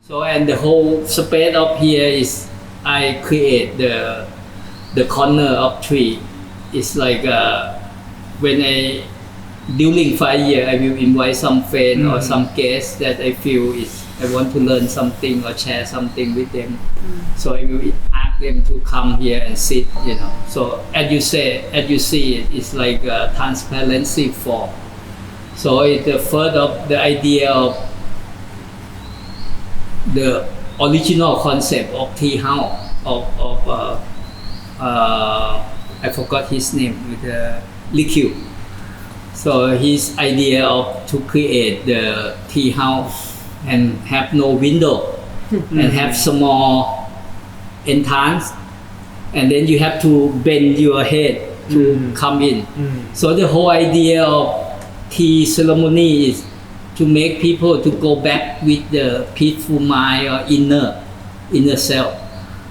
So and the whole space up here is I create the corner of tree. It's like when I during 5 years I will invite some friend or some guests that I feel is I want to learn something or share something with them. So I will ask them to come here and sit, you know. So as you see it's like a transparency form. So it's the first of the idea of the original concept of tea house of I forgot his name with the liquid. So his idea of to create the tea house and have no window and have small entrance, and then you have to bend your head to come in. So the whole idea of tea ceremony is to make people to go back with the peaceful mind or inner self,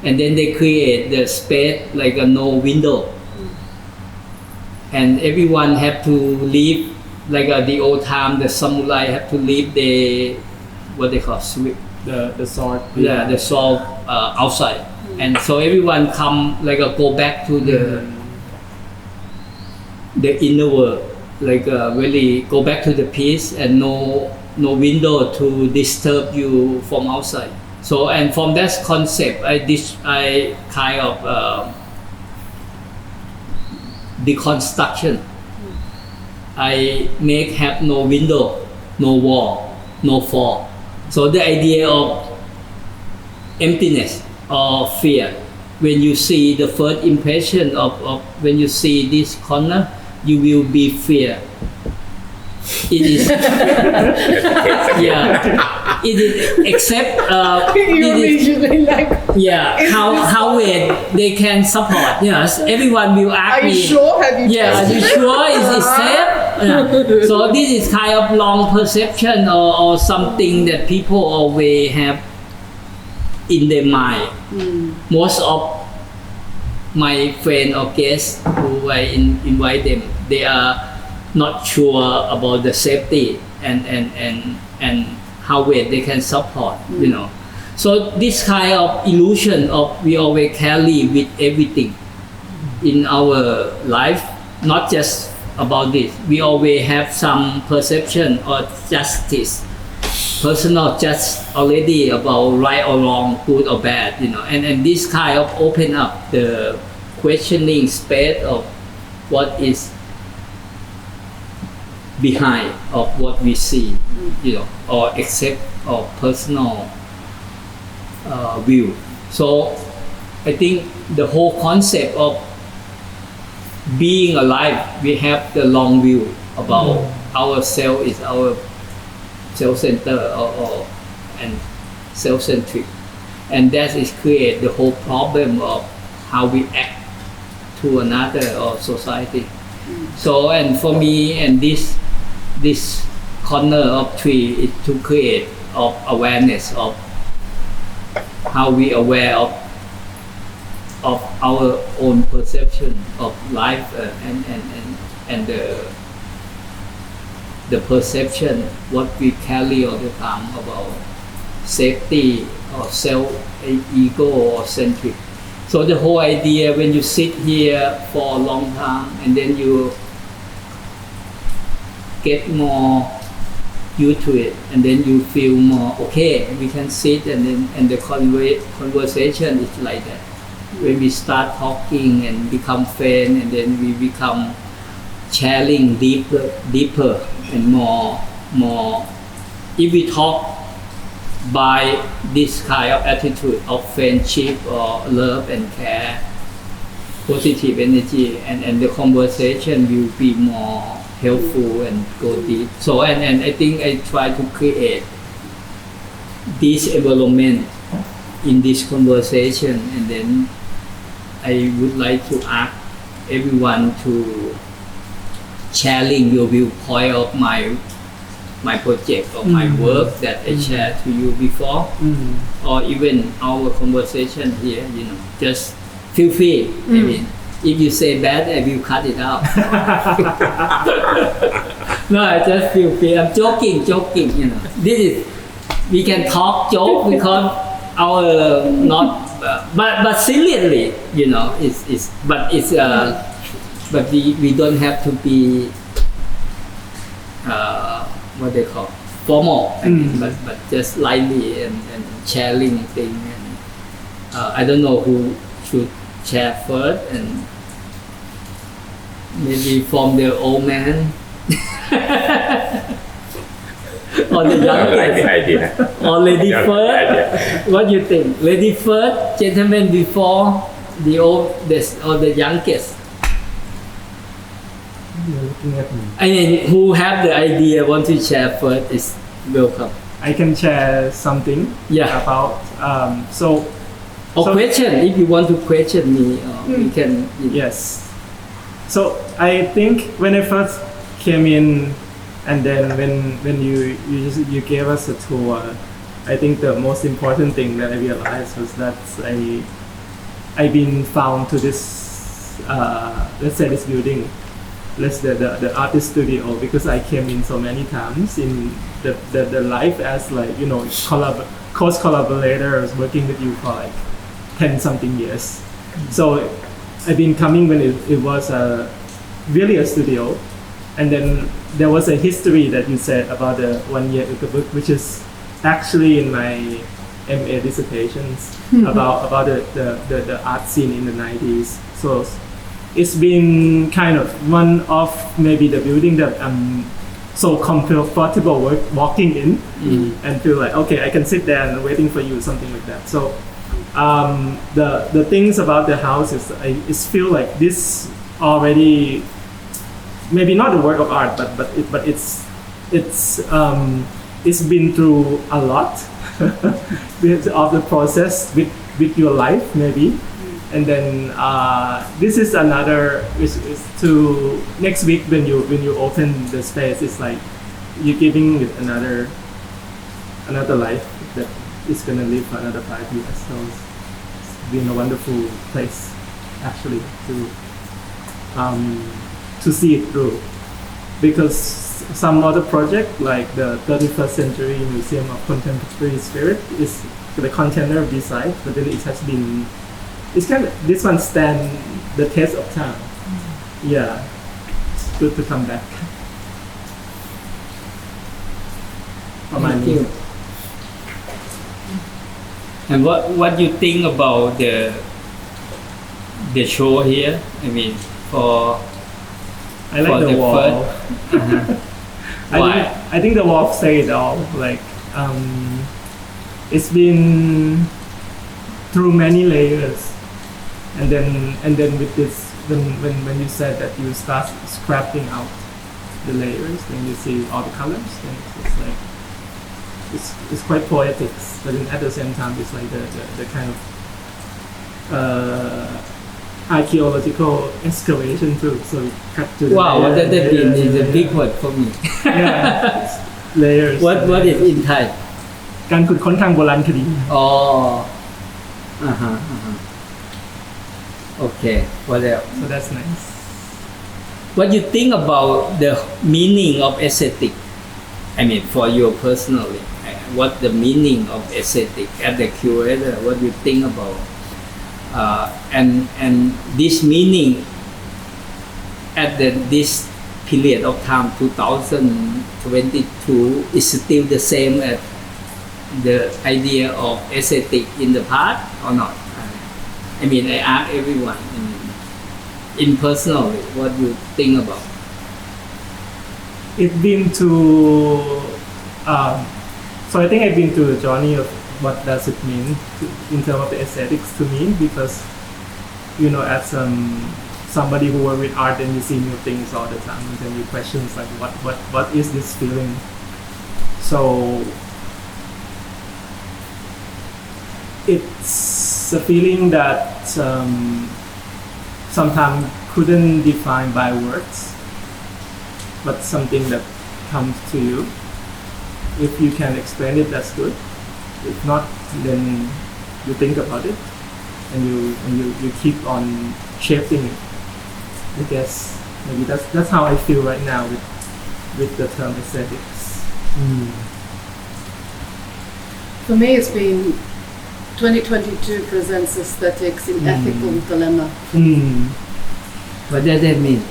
and then they create the space like a no window, and everyone have to leave like the old time the samurai have to leave the what they call sweep the sword. Yeah, the sword outside, and so everyone come like go back to the inner world, like really go back to the peace and no window to disturb you from outside. So and from that concept I kind of deconstruction. I make have no window, no wall, no fall. So the idea of emptiness or fear, when you see the first impression of when you see this corner, you will be fear. It is yeah. It is except how they can support. Yes, everyone will ask me. Are you sure? Have you are you sure it's safe? Yeah. So this is kind of long perception or something that people always have in their mind. Most of my friends or guests who I invite them, they are not sure about the safety and how well they can support, you know. So this kind of illusion of we always carry with everything in our life, not just about this. We always have some perception or justice, personal just already about right or wrong, good or bad, you know. And this kind of open up the questioning space of what is behind of what we see, you know, or accept or personal view. So I think the whole concept of being alive, we have the long view about ourselves is our self-centered or and self-centric, and that is create the whole problem of how we act to another or society. So and for me and this corner of tree is to create of awareness of how we aware of our own perception of life and the perception what we carry all the time about safety or self ego or centric. So the whole idea when you sit here for a long time and then you get more used to it and then you feel more okay, we can sit and the conversation is like that. When we start talking and become friends and then we become sharing deeper and more. If we talk by this kind of attitude of friendship or love and care, positive energy, and the conversation will be more helpful and go deep. So and I think I try to create this environment in this conversation, and then I would like to ask everyone to sharing your viewpoint of my project or my work that I shared to you before, or even our conversation here, you know, just feel free. I mean, if you say bad, I will cut it out. No, I just feel free. I'm joking, you know. we can talk joke because our not but seriously, you know, it's but it's but we don't have to be what they call formal, I mean, but just lightly and sharing thing. And I don't know who should share first, and maybe from the old man. Or the young idea. Or lady first. What do you think? Lady first, gentlemen before, the oldest or the youngest? You're looking at me. I mean, who have the idea want to share first is welcome. I can share something about Question, if you want to question me, we can. Yes. So I think when I first came in, and then when you gave us a tour, I think the most important thing that I realized was that I've been found to this let's say this building, the artist studio, because I came in so many times in the life as like, you know, close collaborators working with you for like 10 something years. So I've been coming when it was really a studio, and then there was a history that you said about the 1 year ago book, which is actually in my MA dissertations about the art scene in the 90s. So it's been kind of one of maybe the building that I'm so comfortable walking in and feel like, okay, I can sit there and waiting for you, something like that. So the things about the house is I feel like this already, maybe not a work of art, but it's been through a lot of the process with your life maybe. And then this is another is to next week when you open the space, it's like you're giving it another life that is gonna live for another 5 years. So it's been a wonderful place actually to see it through, because some other project like the 31st Century Museum of Contemporary Spirit is the container beside, but then it has been, it's kind of, this one stand the test of time. Yeah, it's good to come back. Thank you. And what you think about the show here? I mean, I like the wall. Why? I think the wall say it all. Like it's been through many layers, and then with this, when you said that you start scrapping out the layers, then you see all the colors. Then it's like it's quite poetic, but then at the same time it's like the kind of archaeological excavation too. So we cut to the wow, that is a big word for me. Yeah, layers. What is in Thai? การขุดค้นทางโบราณคดี Okay, what else? So that's nice. What you think about the meaning of aesthetic? I mean, for you personally, what the meaning of aesthetic as the curator? What you think about? And this meaning at this period of time, 2022, is still the same as the idea of aesthetic in the past or not? I mean, I ask everyone in personally, what you think about? It's been to so I think I've been to a journey of what does it mean in terms of the aesthetics to me, because you know, as somebody who works with art, and you see new things all the time, and then you question like what is this feeling? So it's a feeling that sometimes couldn't define by words, but something that comes to you. If you can explain it, that's good. If not, then you think about it, and you keep on shaping it. I guess maybe that's how I feel right now with the term aesthetics. For me, it's been 2022 presents aesthetics in ethical dilemma. What does that mean?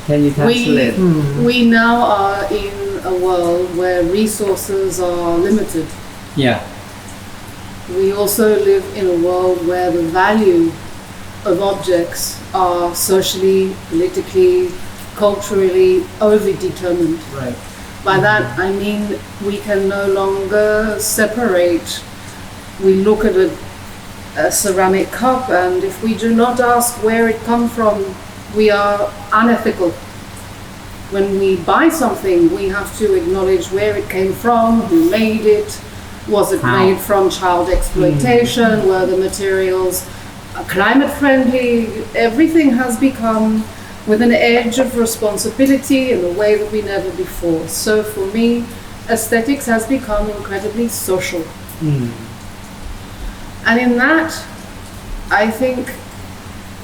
Can you translate? We now are in a world where resources are limited. Yeah. We also live in a world where the value of objects are socially, politically, culturally overdetermined. Right. By that I mean we can no longer separate. We look at a ceramic cup, and if we do not ask where it come from, we are unethical. When we buy something, we have to acknowledge where it came from, who made it, was it made from child exploitation, were the materials climate friendly. Everything has become with an edge of responsibility in a way that we never before. So for me, aesthetics has become incredibly social. And in that, I think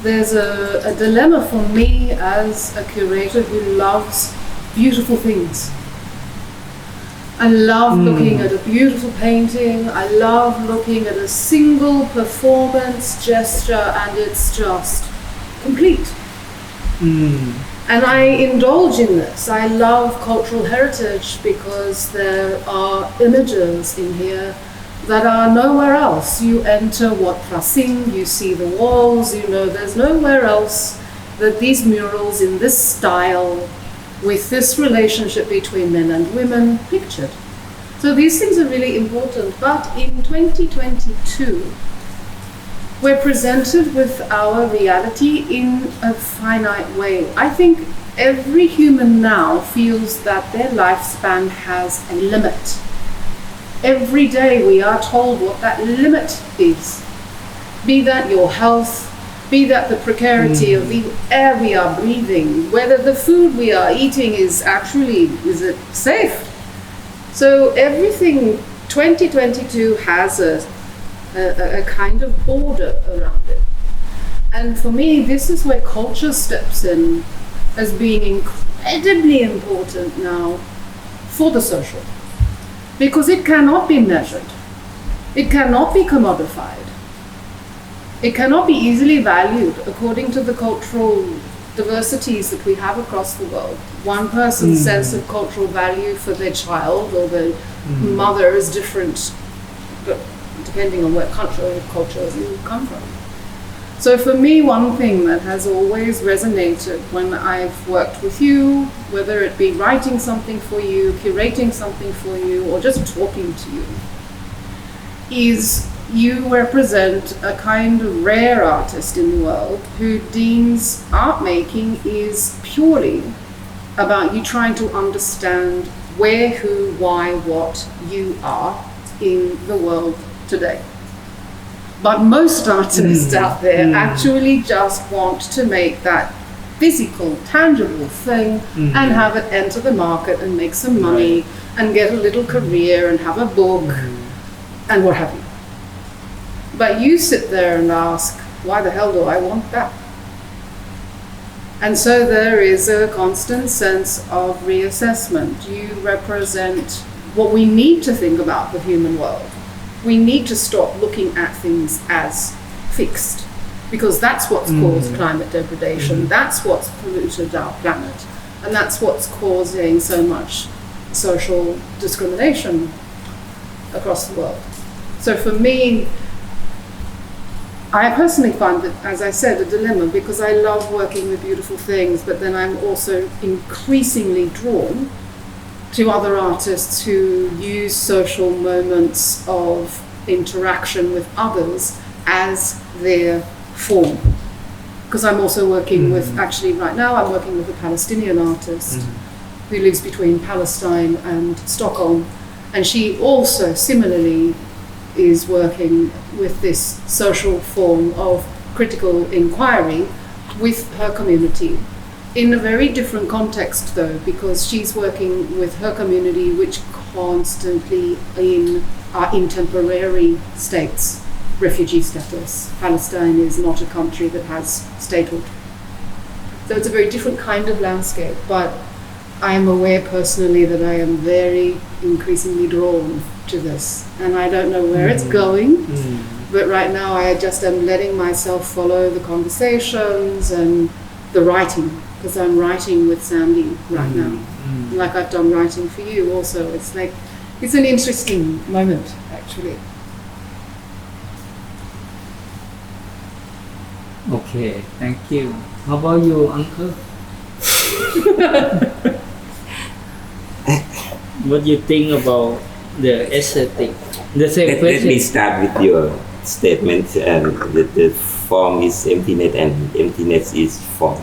there's a dilemma for me as a curator who loves beautiful things. I love looking at a beautiful painting. I love looking at a single performance gesture, and it's just complete. And I indulge in this. I love cultural heritage because there are images in here that are nowhere else. You enter Wat Phra Singh, you see the walls, you know there's nowhere else that these murals in this style with this relationship between men and women pictured. So these things are really important. But in 2022, we're presented with our reality in a finite way. I think every human now feels that their lifespan has a limit. Every day we are told what that limit is. Be that your health, be that the precarity of the air we are breathing, whether the food we are eating is it safe? So everything, 2022 has a kind of border around it. And for me, this is where culture steps in as being incredibly important now for the social. Because it cannot be measured. It cannot be commodified. It cannot be easily valued according to the cultural diversities that we have across the world. One person's sense of cultural value for their child or their mother is different, but depending on what culture you come from. So for me, one thing that has always resonated when I've worked with you, whether it be writing something for you, curating something for you, or just talking to you, is you represent a kind of rare artist in the world who deems art making is purely about you trying to understand where, who, why, what you are in the world today. But most artists out there actually just want to make that physical, tangible thing and have it enter the market and make some money and get a little career and have a book and what have you. But you sit there and ask, why the hell do I want that? And so there is a constant sense of reassessment. You represent what we need to think about the human world. We need to stop looking at things as fixed, because that's what's caused climate degradation, that's what's polluted our planet, and that's what's causing so much social discrimination across the world. So for me, I personally find that, as I said, a dilemma, because I love working with beautiful things, but then I'm also increasingly drawn to other artists who use social moments of interaction with others as their form. Because I'm also working with, actually right now, I'm working with a Palestinian artist who lives between Palestine and Stockholm, and she also similarly is working with this social form of critical inquiry with her community. In a very different context though, because she's working with her community which constantly are in temporary states, refugee status. Palestine is not a country that has statehood. So it's a very different kind of landscape, but I am aware personally that I am very increasingly drawn to this, and I don't know where it's going. But right now I just am letting myself follow the conversations and the writing, because I'm writing with Sandy right now. Like I've done writing for you also. It's like, it's an interesting moment actually. Okay, thank you. How about you, Uncle? What do you think about the aesthetic? The same Let question. me start with your statement that the form is emptiness and emptiness is form.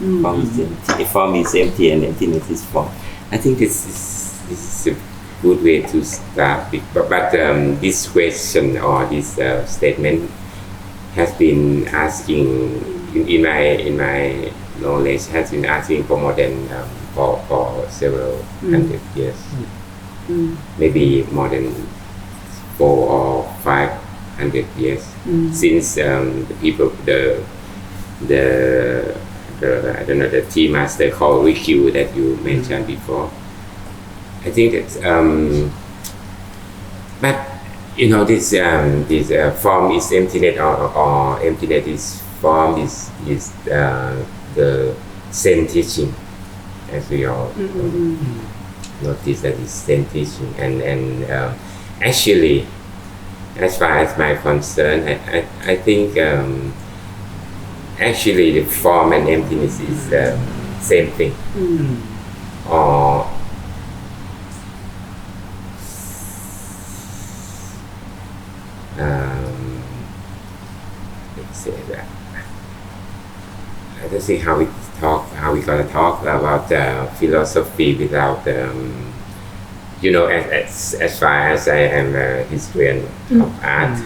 Form is empty and emptiness is form. I think this is a good way to start with. But this question or this statement has been asking in my knowledge has been asking for more than for several hundred years, maybe more than 400 or 500 years since the people the I don't know, the tea master called Rikyu that you mentioned before. I think that but you know this form is emptiness or emptiness is form is the Zen teaching, as we all notice that is Zen teaching, and actually, as far as my concern, I think actually the form and emptiness is the same thing, or let's say that. I don't see how we gonna talk about philosophy without you know, as far as I am a historian of art,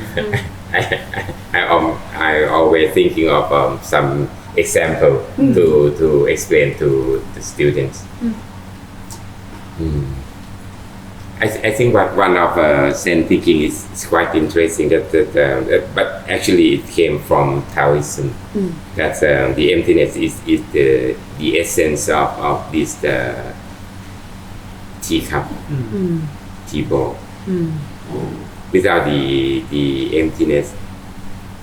I always thinking of some example to explain to the students. I think one of Zen thinking is quite interesting that but actually it came from Taoism. That the emptiness is the essence of this teacup, tea bowl. Without the emptiness,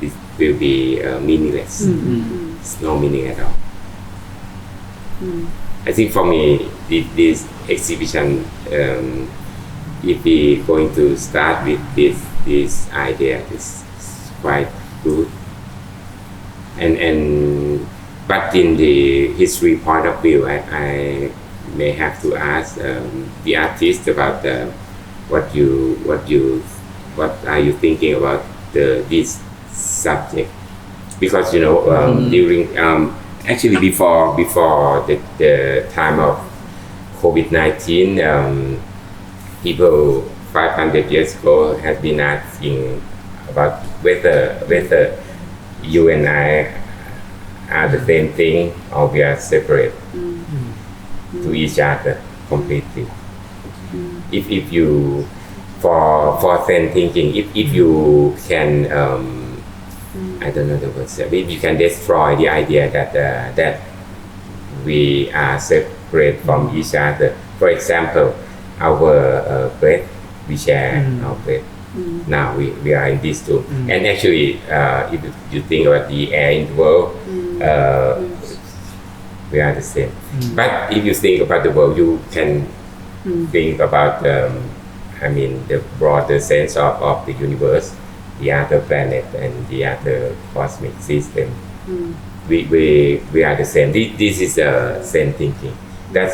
it will be meaningless. It's no meaning at all. I think for me, this exhibition, if we going to start with this idea, is quite good. And but in the history point of view, I may have to ask the artist about what are you thinking about this subject, because you know during actually before the time of COVID-19, people 500 years ago had been asking about whether you and I are the same thing or we are separate to each other completely. If you for Zen thinking, if you can I don't know the words, if you can destroy the idea that we are separate from each other. For example, our breath, we share our breath. Now we are in this too. And actually, if you think about the air in the world, we are the same. But if you think about the world, you can think about the broader sense of the universe, the other planet and the other cosmic system. We are the same. This is the same thinking. That's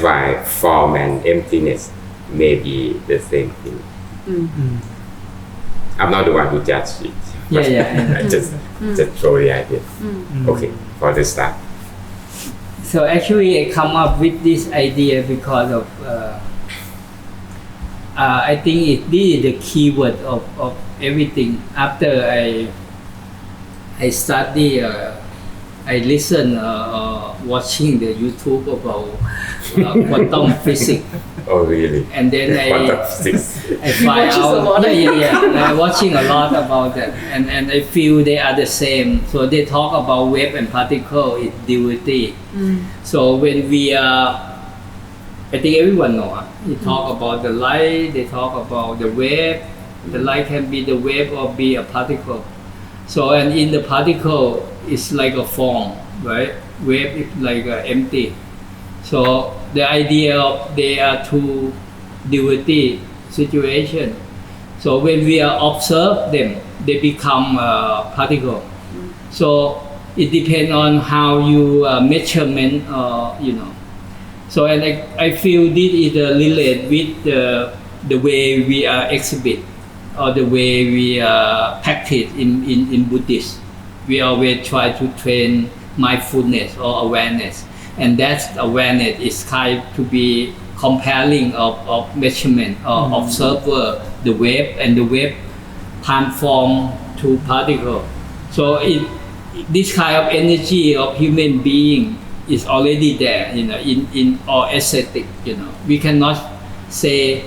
why form and emptiness may be the same thing. I'm not the one who judges it. I just throw the idea. Okay, for the start. So actually, I come up with this idea because of I think this is the keyword of everything. After I study, I listen watching the YouTube about quantum physics. Oh, really? And then Quantum physics. I find watches a out, lot. I'm watching a lot about that, and I feel they are the same. So they talk about wave and particle is duality. So when we are, I think everyone know. They talk about the light. They talk about the wave. The light can be the wave or be a particle. So and in the particle, it's like a form, right? Wave is like empty. So the idea of they are two duality situation. So when we observe them, they become particle. So it depends on how you measurement, So and I feel this is related with the way we exhibit or the way we practice in Buddhist. We always try to train mindfulness or awareness. And that awareness is kind to be comparing of measurement or observer, the wave, and the wave transform to particle. So this kind of energy of human being is already there, in our aesthetic. We cannot say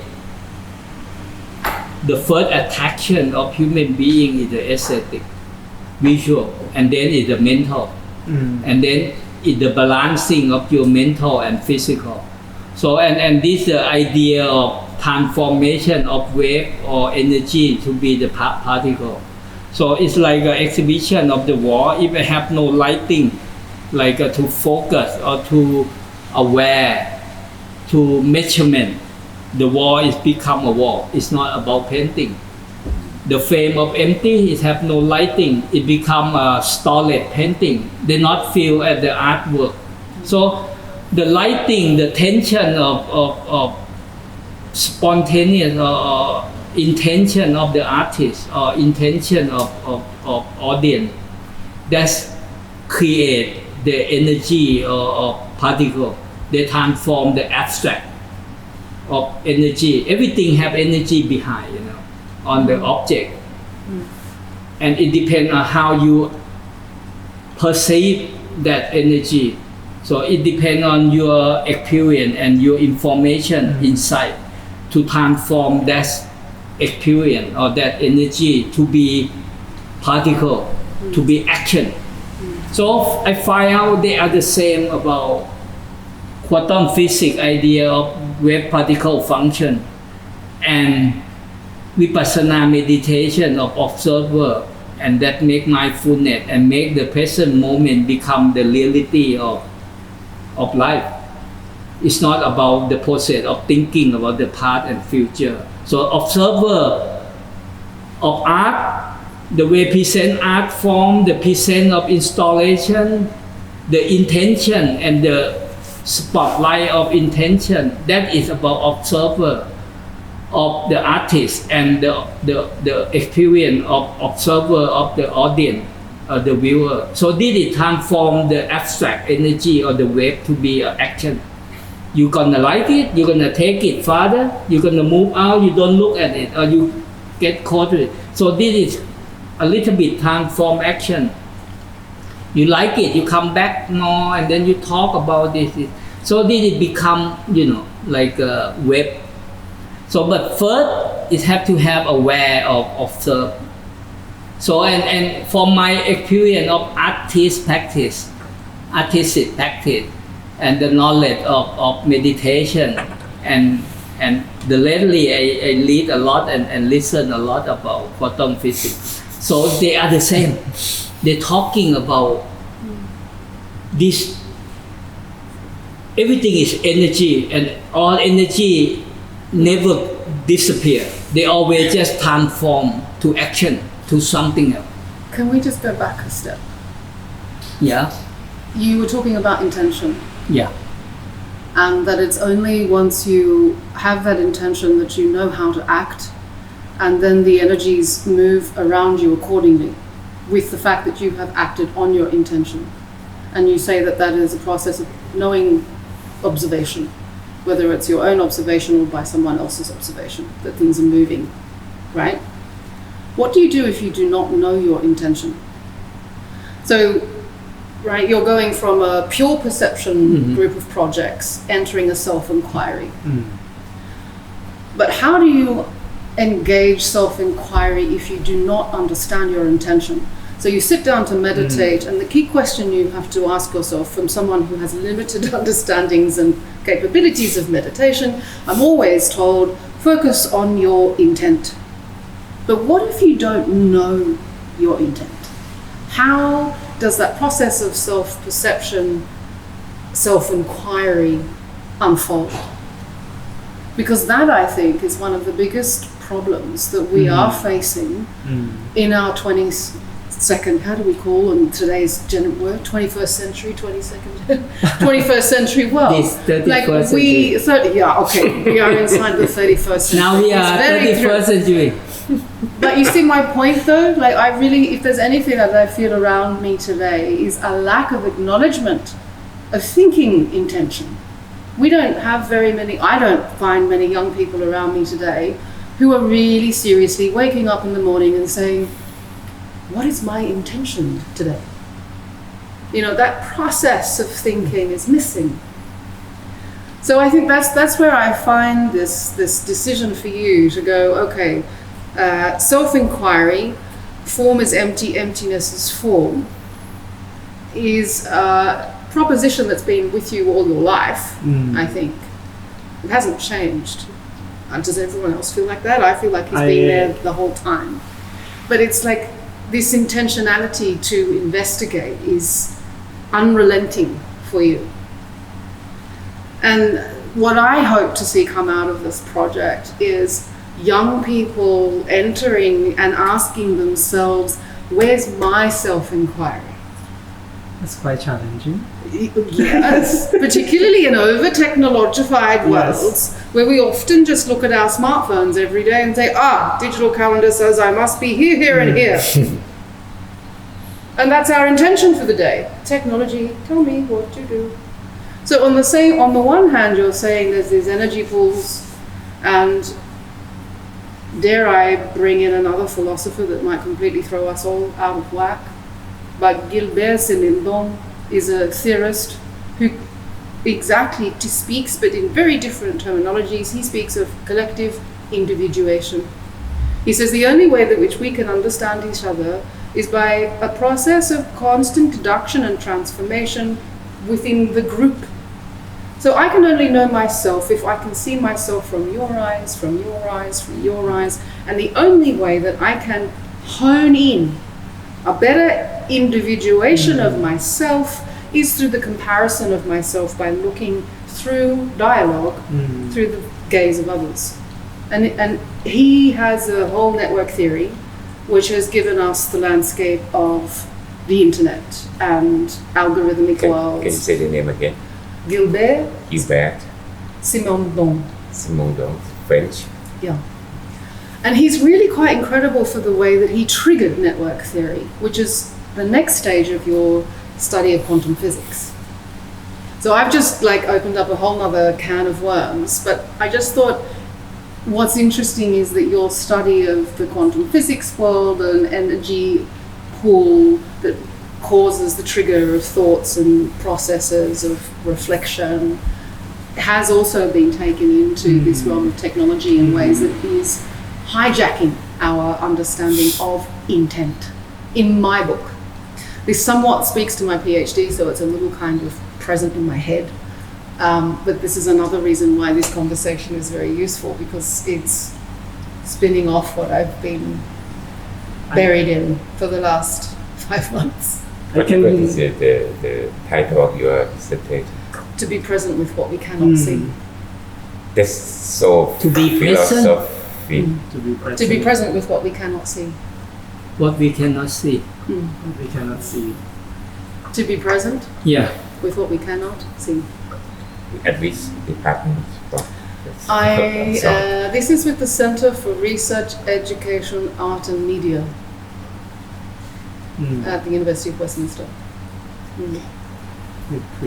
the first attraction of human being is the aesthetic, visual, and then is the mental, and then is the balancing of your mental and physical. So and this idea of transformation of wave or energy to be the particle. So it's like an exhibition of the wall. If I have no lighting, like to focus or to aware, to measurement, the wall is become a wall. It's not about painting. The frame of empty, it have no lighting. It become a solid painting. They not feel at the artwork. So the lighting, the tension of spontaneous or intention of the artist or intention of audience, that's create the energy of particle. They transform the abstract of energy. Everything have energy behind, on the object. And it depends on how you perceive that energy. So it depends on your experience and your information inside to transform that experience or that energy to be particle, to be action. So I find out they are the same about quantum physics idea of wave particle function and Vipassana meditation of observer, and that make mindfulness and make the present moment become the reality of life. It's not about the process of thinking about the past and future. So observer of art, the way present art form, the present of installation, the intention and the spotlight of intention, that is about observer of the artist and the experience of observer of the audience, the viewer. So this is transform the abstract energy or the wave to be an action. You're gonna like it, you're gonna take it further, you're gonna move out, you don't look at it, or you get caught with it. So this is a little bit transform action. You like it, you come back more, and then you talk about this. So this is become, like a web. So, but first, it have to have aware of observe. So, and from my experience of artistic practice, and the knowledge of meditation, and the lately I read a lot and listen a lot about quantum physics. So they are the same. They're talking about this. Everything is energy, and all energy never disappear. They always just transform to action, to something else. Can we just go back a step? Yeah. You were talking about intention. Yeah. And that it's only once you have that intention that you know how to act, and then the energies move around you accordingly with the fact that you have acted on your intention. And you say that that is a process of knowing observation, whether it's your own observation or by someone else's observation, that things are moving, right? What do you do if you do not know your intention? So right? You're going from a pure perception Mm-hmm. group of projects, entering a self-inquiry. Mm. But how do you engage self-inquiry if you do not understand your intention? So you sit down to meditate, and the key question you have to ask yourself from someone who has limited understandings and capabilities of meditation, I'm always told, focus on your intent. But what if you don't know your intent? How does that process of self-perception, self-inquiry unfold? Because that, I think, is one of the biggest problems that we are facing in our 22nd, how do we call in today's word, 21st century, 22nd, 21st century world. This 31st we are inside the 31st century. Now we are It's very 31st century. But you see my point though, like I really, if there's anything that I feel around me today is a lack of acknowledgement of thinking intention. We don't have I don't find many young people around me today who are really seriously waking up in the morning and saying, what is my intention today? You know, that process of thinking is missing. So I think that's where I find this decision for you to go, okay, self-inquiry, form is empty, emptiness is form, is a proposition that's been with you all your life, I think. It hasn't changed. Does everyone else feel like that? I feel like it's been there the whole time. But it's like this intentionality to investigate is unrelenting for you. And what I hope to see come out of this project is young people entering and asking themselves, where's my self-inquiry? That's quite challenging. Yes, particularly in over-technologified worlds where we often just look at our smartphones every day and say, digital calendar says I must be here, here and here. And that's our intention for the day. Technology, tell me what to do. So on the one hand, you're saying there's these energy pools, and dare I bring in another philosopher that might completely throw us all out of whack? But Gilbert Simondon is a theorist who exactly speaks, but in very different terminologies. He speaks of collective individuation. He says the only way that which we can understand each other is by a process of constant deduction and transformation within the group. So I can only know myself if I can see myself from your eyes, from your eyes, from your eyes. And the only way that I can hone in a better individuation of myself is through the comparison of myself by looking through dialogue, through the gaze of others. And he has a whole network theory which has given us the landscape of the internet and algorithmic worlds. Can you say the name again? Gilbert Simondon, French. Yeah. And he's really quite incredible for the way that he triggered network theory, which is the next stage of your study of quantum physics. So I've just opened up a whole other can of worms, but I just thought what's interesting is that your study of the quantum physics world and energy pool that causes the trigger of thoughts and processes of reflection has also been taken into this realm of technology in ways that is hijacking our understanding of intent. In my book, this somewhat speaks to my PhD, so it's a little kind of present in my head. But this is another reason why this conversation is very useful, because it's spinning off what I've been buried in for the last 5 months. What is the title of your dissertation? To be present with what we cannot see. That's so To be present. philosophy. To be present with what we cannot see. What we cannot see. What we cannot see. To be present Yeah. with what we cannot see. At which department? This is with the Center for Research, Education, Art and Media at the University of Westminster.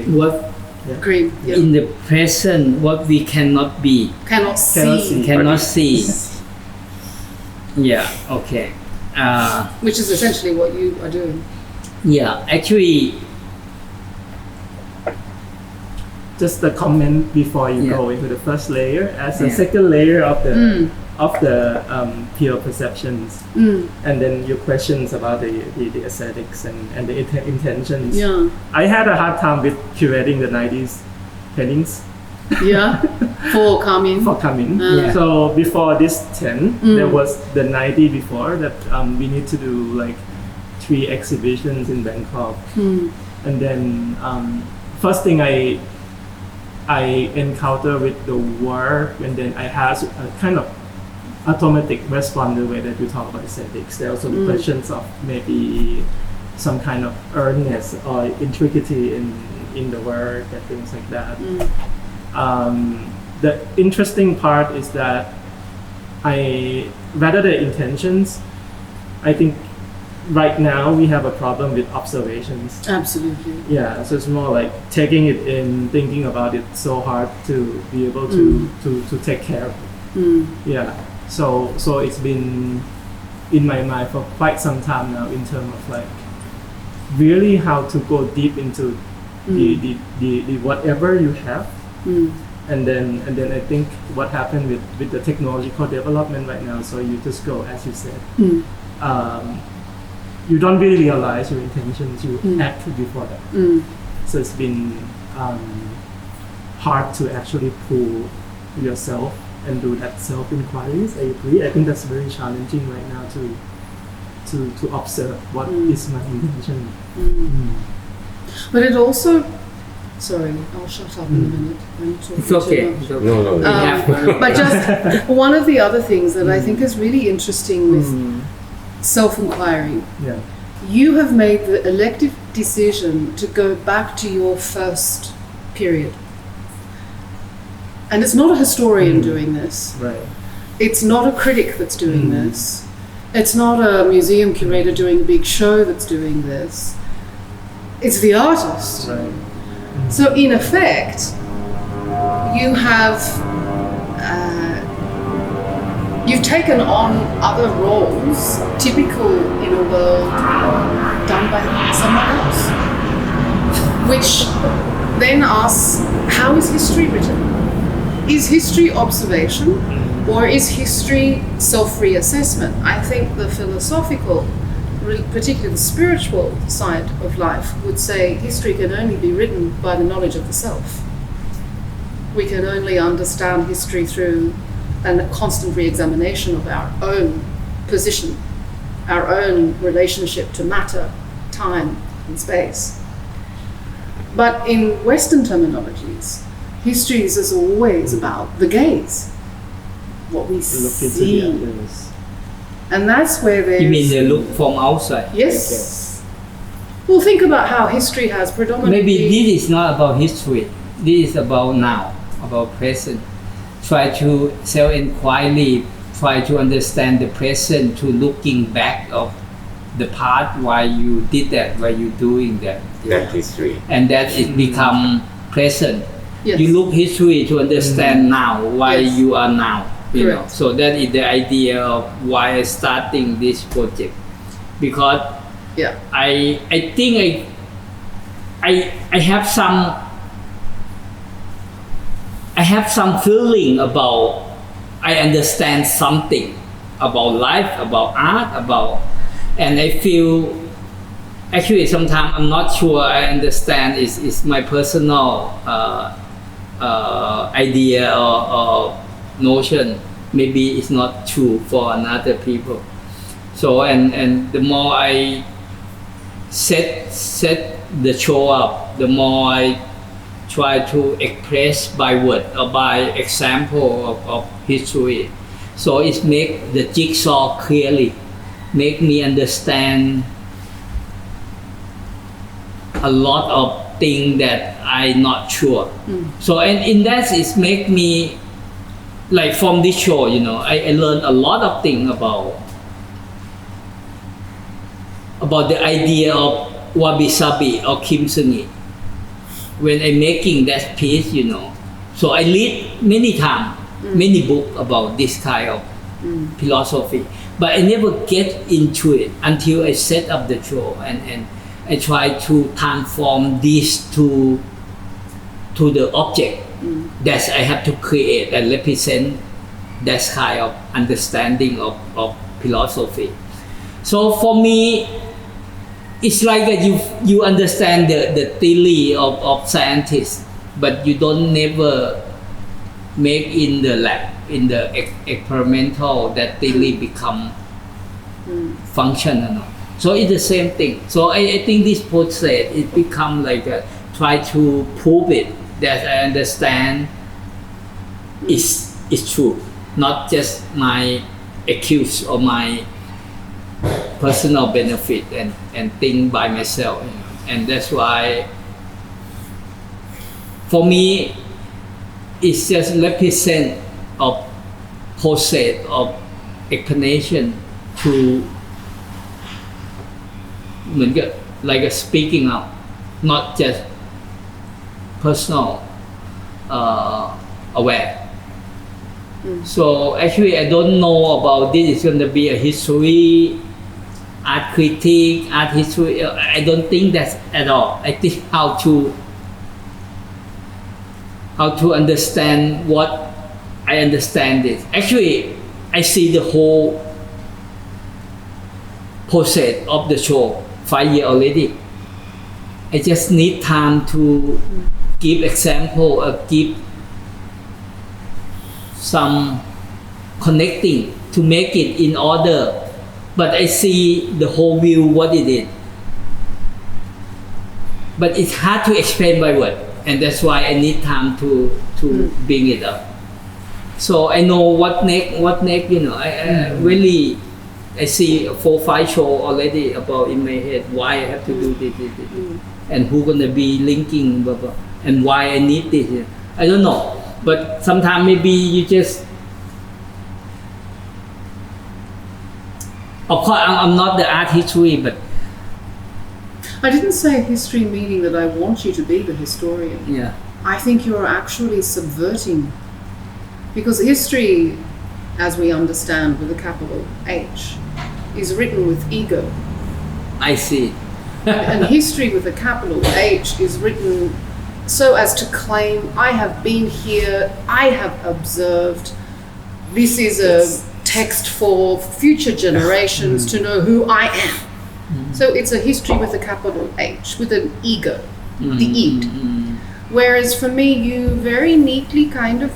What Green, yeah. in the present, what we cannot be, Cannot see. cannot see. Yeah. Okay. Which is essentially what you are doing. Yeah. Actually, just the comment before you Yeah. go into the first layer as a Yeah. second layer of the pure perceptions, and then your questions about the aesthetics and the intentions. Yeah. I had a hard time with curating the 90s paintings Yeah. For Kamin. for Kamin. Yeah. So before this 10, there was the 90 before that we need to do like 3 exhibitions in Bangkok. And then first thing I encounter with the work, and then I have a kind of automatic response the way that you talk about aesthetics. There are also questions of maybe some kind of earnestness or intricity in the work and things like that. The interesting part is that rather the intentions, I think right now we have a problem with observations. Absolutely. Yeah, so it's more like taking it in, thinking about it so hard to be able to take care of it. Yeah, so it's been in my mind for quite some time now in terms of like really how to go deep into the whatever you have. And then I think what happened with the technological development right now, so you just go as you said. You don't really realize your intentions, you act before that. So it's been hard to actually pull yourself and do that self-inquiries. I agree. I think that's very challenging right now to observe what is my intention. But it also, sorry, I'll shut up in a minute. I'm talking It's okay. too much. It's okay. No. But just one of the other things that I think is really interesting with self-inquiry, Yeah. you have made the elective decision to go back to your first period. And it's not a historian doing this. Right. It's not a critic that's doing this. It's not a museum curator doing a big show that's doing this. It's the artist. Right. So in effect, you have you've taken on other roles typical in a world done by someone else, which then asks, how is history written? Is history observation, or is history self-reassessment? I think the philosophical, particularly the spiritual side of life, would say history can only be written by the knowledge of the self. We can only understand history through a constant re-examination of our own position, our own relationship to matter, time, and space. But in Western terminologies, history is always about the gaze, what we Look into see. the others. And that's where there's... You mean the look from outside? Yes. Well, think about how history has predominantly... Maybe this is not about history. This is about now, about present. Try to self-inquiry, try to understand the present, to looking back of the past, why you did that, why you doing that. That history. And that it become present. Yes. You look history to understand now, why Yes. you are now. You know, Correct. so that is the idea of why I starting this project, because Yeah. I think I have some feeling about, I understand something about life, about art, and I feel actually sometimes I'm not sure I understand is my personal idea or notion. Maybe it's not true for another people. So and the more I set the show up, the more I try to express by word or by example of history. So it make the jigsaw clearly, make me understand a lot of things that I'm not sure. So and in that it make me, like from this show, you know, I learned a lot of things about the idea of wabi sabi or kimsungi when I'm making that piece, you know. So I read many times, many books about this kind of philosophy, but I never get into it until I set up the show and I try to transform this to to the object that I have to create and represent that kind of understanding of philosophy. So for me, it's like that you understand the theory of scientists, but you don't never make in the lab, in the experimental, that theory become functional. So it's the same thing. So I think this process, it become like try to prove it that I understand is true, not just my excuse or my personal benefit and think by myself. And that's why for me it's just represent of process of explanation to like a speaking out, not just personal aware. So actually I don't know about this. It's going to be a history, art critique, art history. I don't think that's at all. I think how to understand what I understand it. Actually, I see the whole process of the show 5 years already. I just need time to give example or give some connecting to make it in order. But I see the whole view what it is. But it's hard to explain by word, and that's why I need time to bring it up. So I know what next. I really I see 4-5 shows already about in my head why I have to do this, and who gonna be linking, blah, blah, and why I need this. I don't know, but sometimes maybe you just. Of course, I'm not the art history, but I didn't say history meaning that I want you to be the historian. yeah, I think you're actually subverting, because history, as we understand with a capital H, is written with ego. I see. And history with a capital H is written so as to claim, I have been here, I have observed, this is a text for future generations to know who I am. So it's a history with a capital H, with an ego, the id. Whereas for me, you very neatly kind of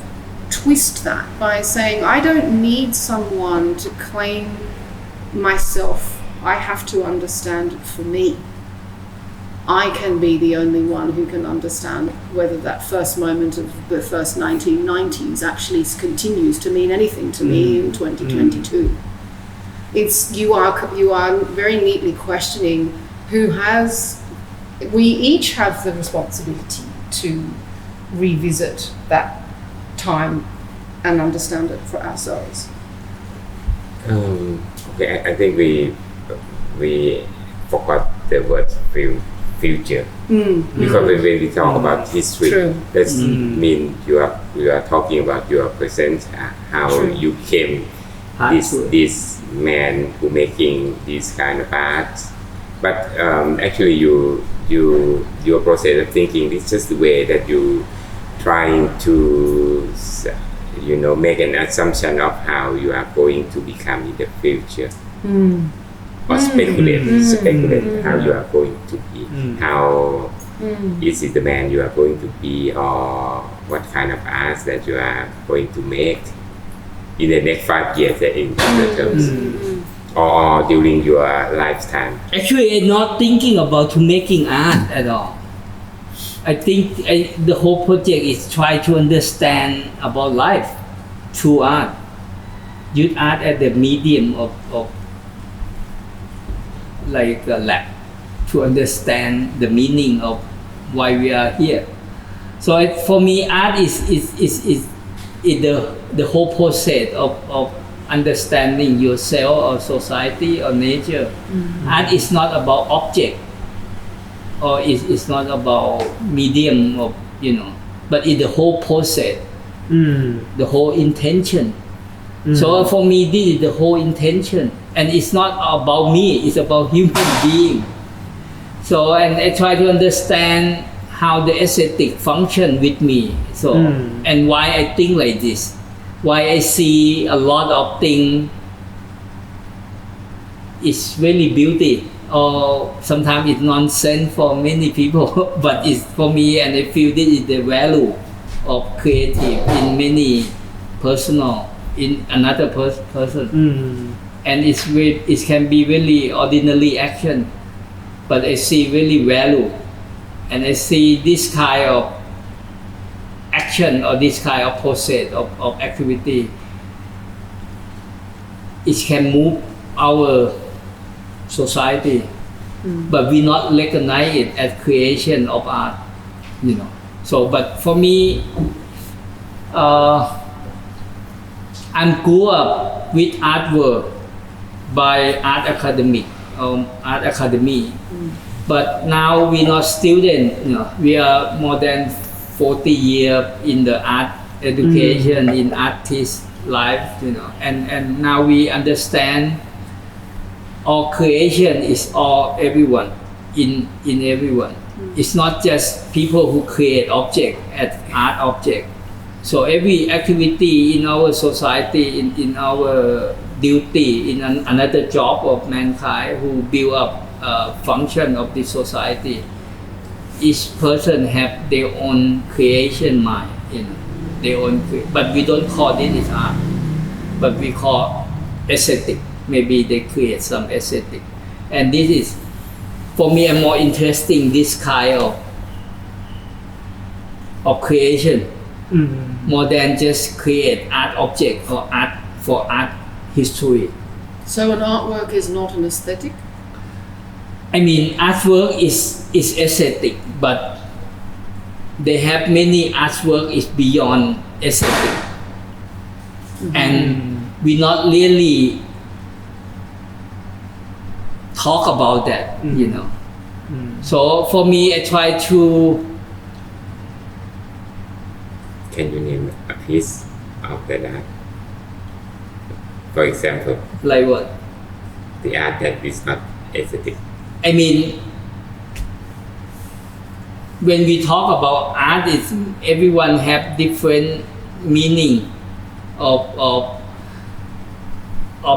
twist that by saying, I don't need someone to claim myself. I have to understand it for me. I can be the only one who can understand whether that first moment of the first 1990s actually continues to mean anything to me in 2022. It's you are very neatly questioning who has. We each have the responsibility to revisit that time and understand it for ourselves. Okay, I think we forgot the word future because when we talk about history, that means you are talking about your present, how you came this man who making this kind of art, but actually your process of thinking is just the way that you trying to make an assumption of how you are going to become in the future. Or speculate how you are going to be, how is it the man you are going to be, or what kind of art that you are going to make in the next 5 years in other terms, or during your lifetime. Actually, I'm not thinking about making art at all. I think the whole project is try to understand about life through art. Use art as the medium of like a lab to understand the meaning of why we are here. So for me, art is the whole process of understanding yourself or society or nature. Art is not about object, or it's not about medium of but it's the whole process, the whole intention. So for me, this is the whole intention, and it's not about me, it's about human being. So and I try to understand how the aesthetic function with me. So and why I think like this, why I see a lot of things is really beauty, or sometimes it's nonsense for many people, but it's for me, and I feel this is the value of creative in many personal in another person. And it can be really ordinary action, but I see really value, and I see this kind of action or this kind of process of activity, it can move our society, but we not recognize it as creation of art, So, but for me, I grew up with artwork by art academy, but now we not student. We are more than 40 years in the art education, in artist life, and now we understand all creation is all everyone, in everyone. It's not just people who create object as art object. So every activity in our society, in our duty, in another job of mankind who build up a function of this society, each person have their own creation mind, their own. But we don't call it as art, but we call aesthetic. Maybe they create some aesthetic, and this is, for me, more interesting. This kind of creation, more than just create art object or art for art history. So an artwork is not an aesthetic? I mean, artwork is aesthetic, but they have many artwork is beyond aesthetic, and we not really talk about that, So for me, I try to. Can you name a piece of that art? For example, Like what? the art that is not aesthetic. I mean, when we talk about art, it's everyone have different meaning of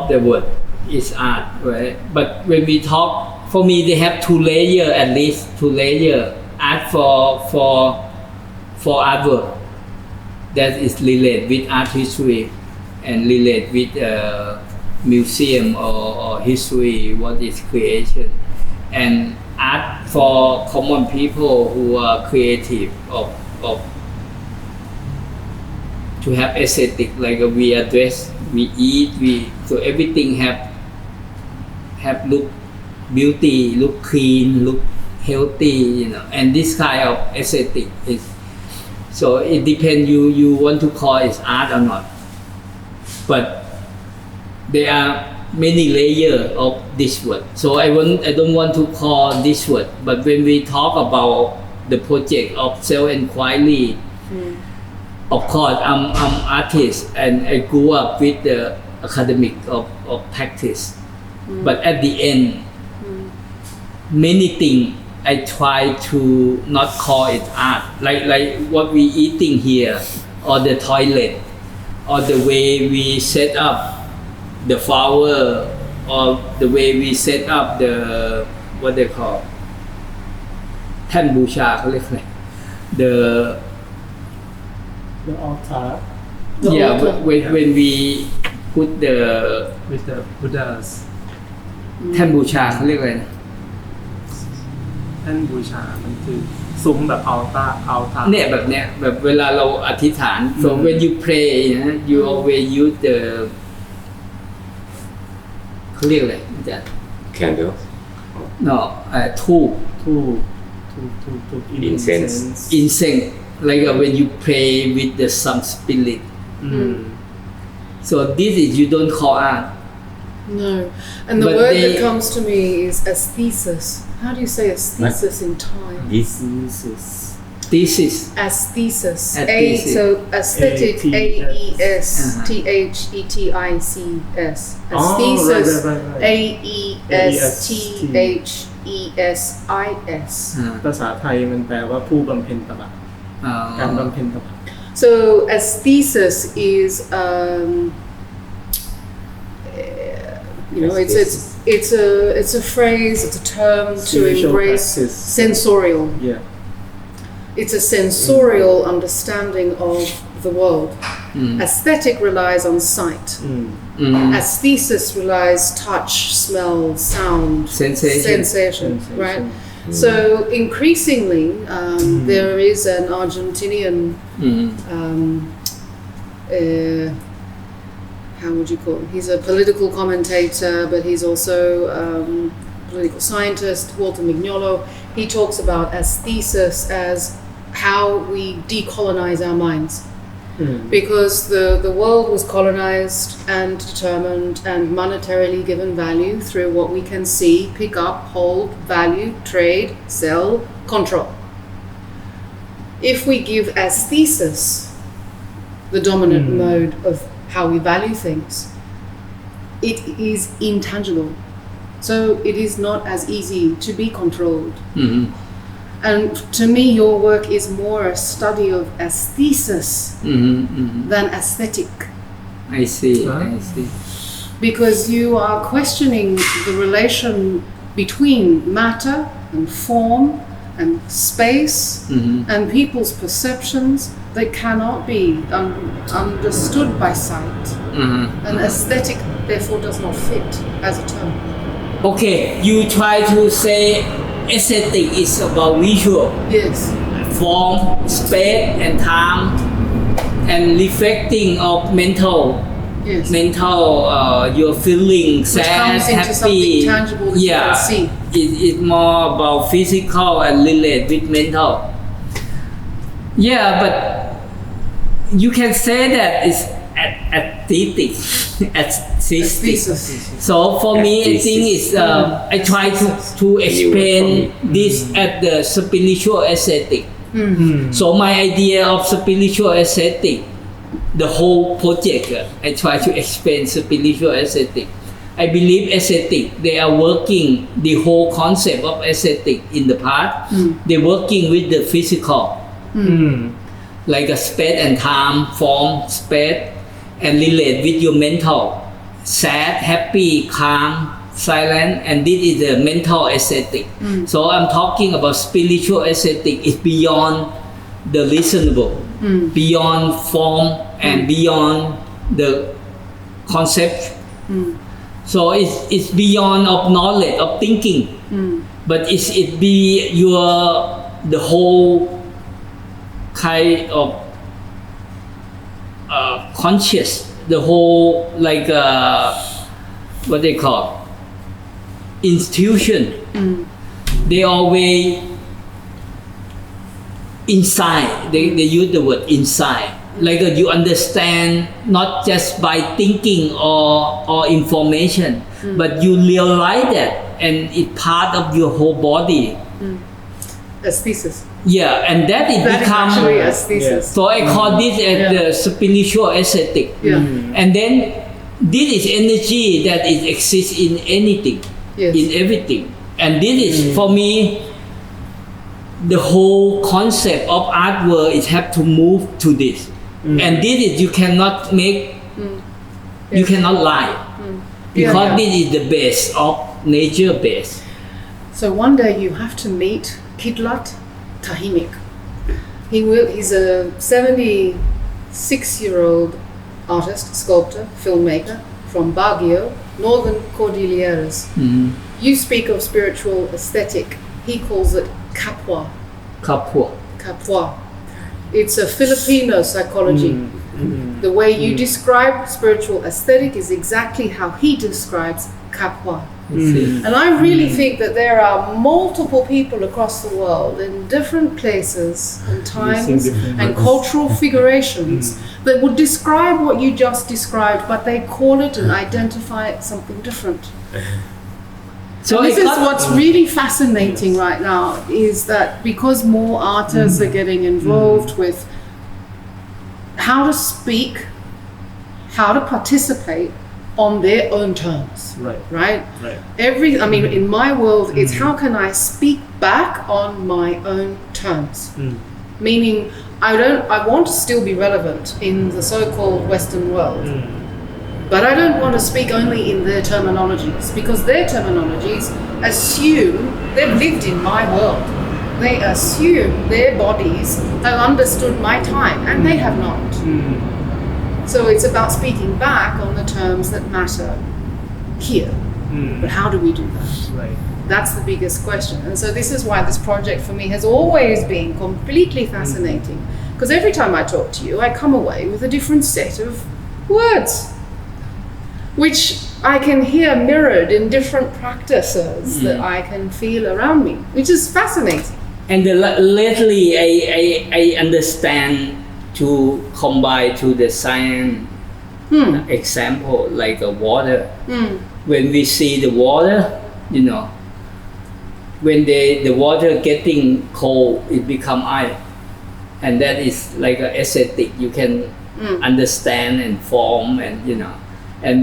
the word is art, right? But when we talk, for me, they have at least two layer. Art for artwork that is related with art history and related with museum or history, what is creation, and art for common people who are creative of to have aesthetic, like we are dressed, we eat, so everything have look beauty, look clean, look healthy, and this kind of aesthetic is. So it depends you want to call it art or not, but there are many layers of this word. So I don't want to call this word, but when we talk about the project of self-inquiry, of course I'm artist and I grew up with the academic of practice, but at the end, many things I try to not call it art, like what we eating here, or the toilet, or the way we set up the flower, or the way we set up the what they call แท่นบูชาเขาเรียกอะไร the altar when we put the with the Buddhas แท่นบูชาเขาเรียกอะไรนะ แท่นบูชามันคือซุ้มแบบ altar เนี่ยแบบเนี้ยแบบเวลาเราอธิษฐาน so when you pray you always use the เขาเรียกอะไรอาจารย์ Candle. no ทูบ Incense. Like when you pray with the some spirit. So this is you don't call art. No. And the But word they- that comes to me is aesthesis. How do you say aesthesis in Thai? This Thesis. Aesthesis. Aesthesis. So aesthetic, A-E-S. AESTHETICS. Oh, Aesthesis, right. AESTHESIS. ภาษาไทยมันแปลว่าผู้บำเพ็ญตบะการบำเพ็ญตบะ So aesthesis is it's a phrase, it's a term to Spiritual embrace practice. sensorial. yeah It's a sensorial understanding of the world. Aesthetic relies on sight. Aesthesis relies touch, smell, sound, sensation, right? So increasingly, there is an Argentinian, how would you call him? He's a political commentator, but he's also political scientist, Walter Mignolo. He talks about aesthesis as how we decolonize our minds. Because the world was colonized and determined and monetarily given value through what we can see, pick up, hold, value, trade, sell, control. If we give aesthesis the dominant mode of how we value things, it is intangible. So it is not as easy to be controlled. And to me, your work is more a study of aesthesis than aesthetic. I see. Because you are questioning the relation between matter and form and space and people's perceptions that cannot be understood by sight. And aesthetic, therefore, does not fit as a term. Okay, you try to say aesthetic is about visual, Yes. form, space, and time, and reflecting of mental, Yes. your feeling, Which sad, comes into happy. something tangible that you can see. It's more about physical and relate with mental. Yeah, but you can say that it's aesthetic. Aesthesis. So for me, I think it's I try to explain this as the spiritual aesthetic. So my idea of spiritual aesthetic, the whole project, I try to explain spiritual aesthetic. I believe aesthetic, they are working the whole concept of aesthetic in the past. They're working with the physical, like a space and time, form, space, and relate with your mental. Sad, happy, calm, silent, and this is the mental aesthetic. So I'm talking about spiritual aesthetic. It's beyond the reasonable, beyond form, and beyond the concept. So it's beyond of knowledge, of thinking, but it be the whole kind of conscious, the whole like what they call institution. They always inside. They use the word inside. Like you understand not just by thinking or information, but you realize that, and it's part of your whole body. Aesthesis. Yeah, and that it That is becomes. actually aesthesis. So I call this as the spiritual aesthetic. Yeah. And then this is energy that exists in anything, Yes. in everything. And this is for me, the whole concept of artwork is have to move to this. And this is you cannot make, you cannot lie. Because Yeah. this is the base of nature base. So one day you have to meet Kidlat Tahimik. He's a 76-year-old artist, sculptor, filmmaker from Baguio, Northern Cordilleras. You speak of spiritual aesthetic. He calls it kapwa. Kapua. Kapwa. It's a Filipino psychology. The way you describe spiritual aesthetic is exactly how he describes kapwa. And I really think that there are multiple people across the world in different places and times and cultural figurations that would describe what you just described, but they call it and identify it something different. So And this it is got- what's really fascinating right now, is that because more artists are getting involved with how to speak, how to participate, on their own terms. Right. Right? Right. I mean, in my world, it's how can I speak back on my own terms? Meaning, I want to still be relevant in the so-called Western world, but I don't want to speak only in their terminologies, because their terminologies assume they've lived in my world. They assume their bodies have understood my time, and they have not. So it's about speaking back on the terms that matter here. But how do we do that? Right. That's the biggest question. And so this is why this project for me has always been completely fascinating. Because every time I talk to you, I come away with a different set of words, which I can hear mirrored in different practices that I can feel around me, which is fascinating. And lately, I understand to combine to the science example, like water. When we see the water, when the water getting cold, it become ice, and that is like an aesthetic. You can understand and form, and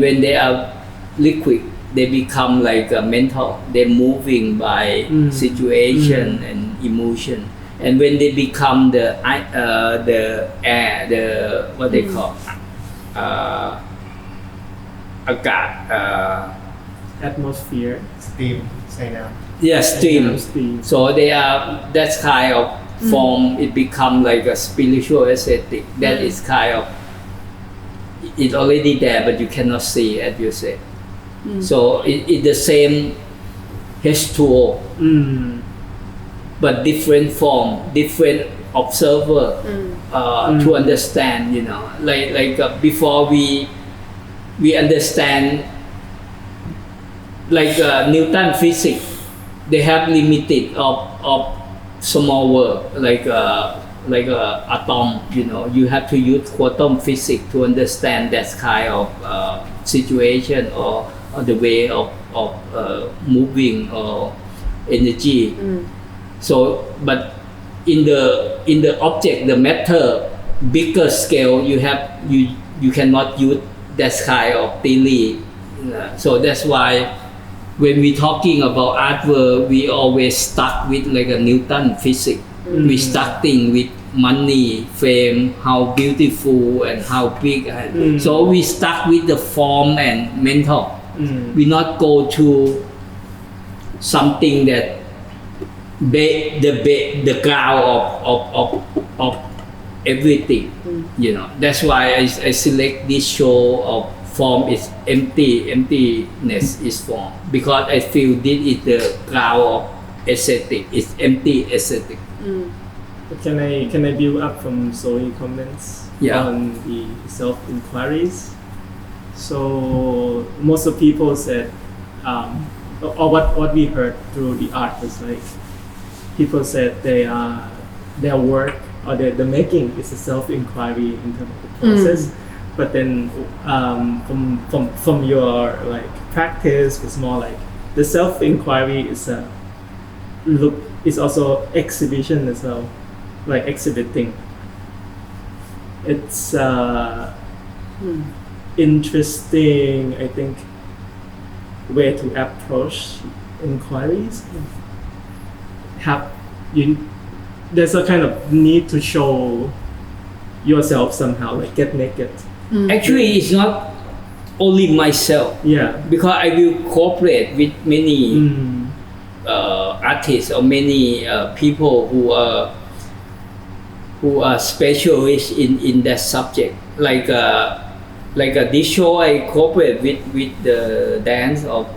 when they are liquid, they become like a mental. They're moving by situation and emotion. And when they become the air, the what they call Atmosphere. Steam, say now. Stream. So they are that kind of form. It become like a spiritual aesthetic. That is kind of it already there, but you cannot see, as you said. So it's the same H2O, but different form, different observer to understand. Before we understand, like Newton physics, they have limited of small world, like a atom. You have to use quantum physics to understand that kind of situation or the way of moving or energy. So, but in the object, the matter, bigger scale, you cannot use that kind of theory. So that's why when we talking about artwork, we always stuck with like a Newton physics. We starting with money, fame, how beautiful and how big. So we stuck with the form and mental. We not go to something that the ground of everything. That's why I select this show of form is emptiness is form, because I feel this is the ground of aesthetic. It's empty aesthetic. Can I build up from Zoe comments on the self-inquiries? So most of people said, or what we heard through the art was like, people said their work or the making is a self-inquiry in terms of the process. But then from your like practice, it's more like the self-inquiry is also exhibition as well, like exhibiting. It's interesting, I think, way to approach inquiries. There's a kind of need to show yourself somehow, like get naked. Actually, it's not only myself. Because I will cooperate with many artists or many people who are specialists in that subject. Like this show, I cooperate with the dance of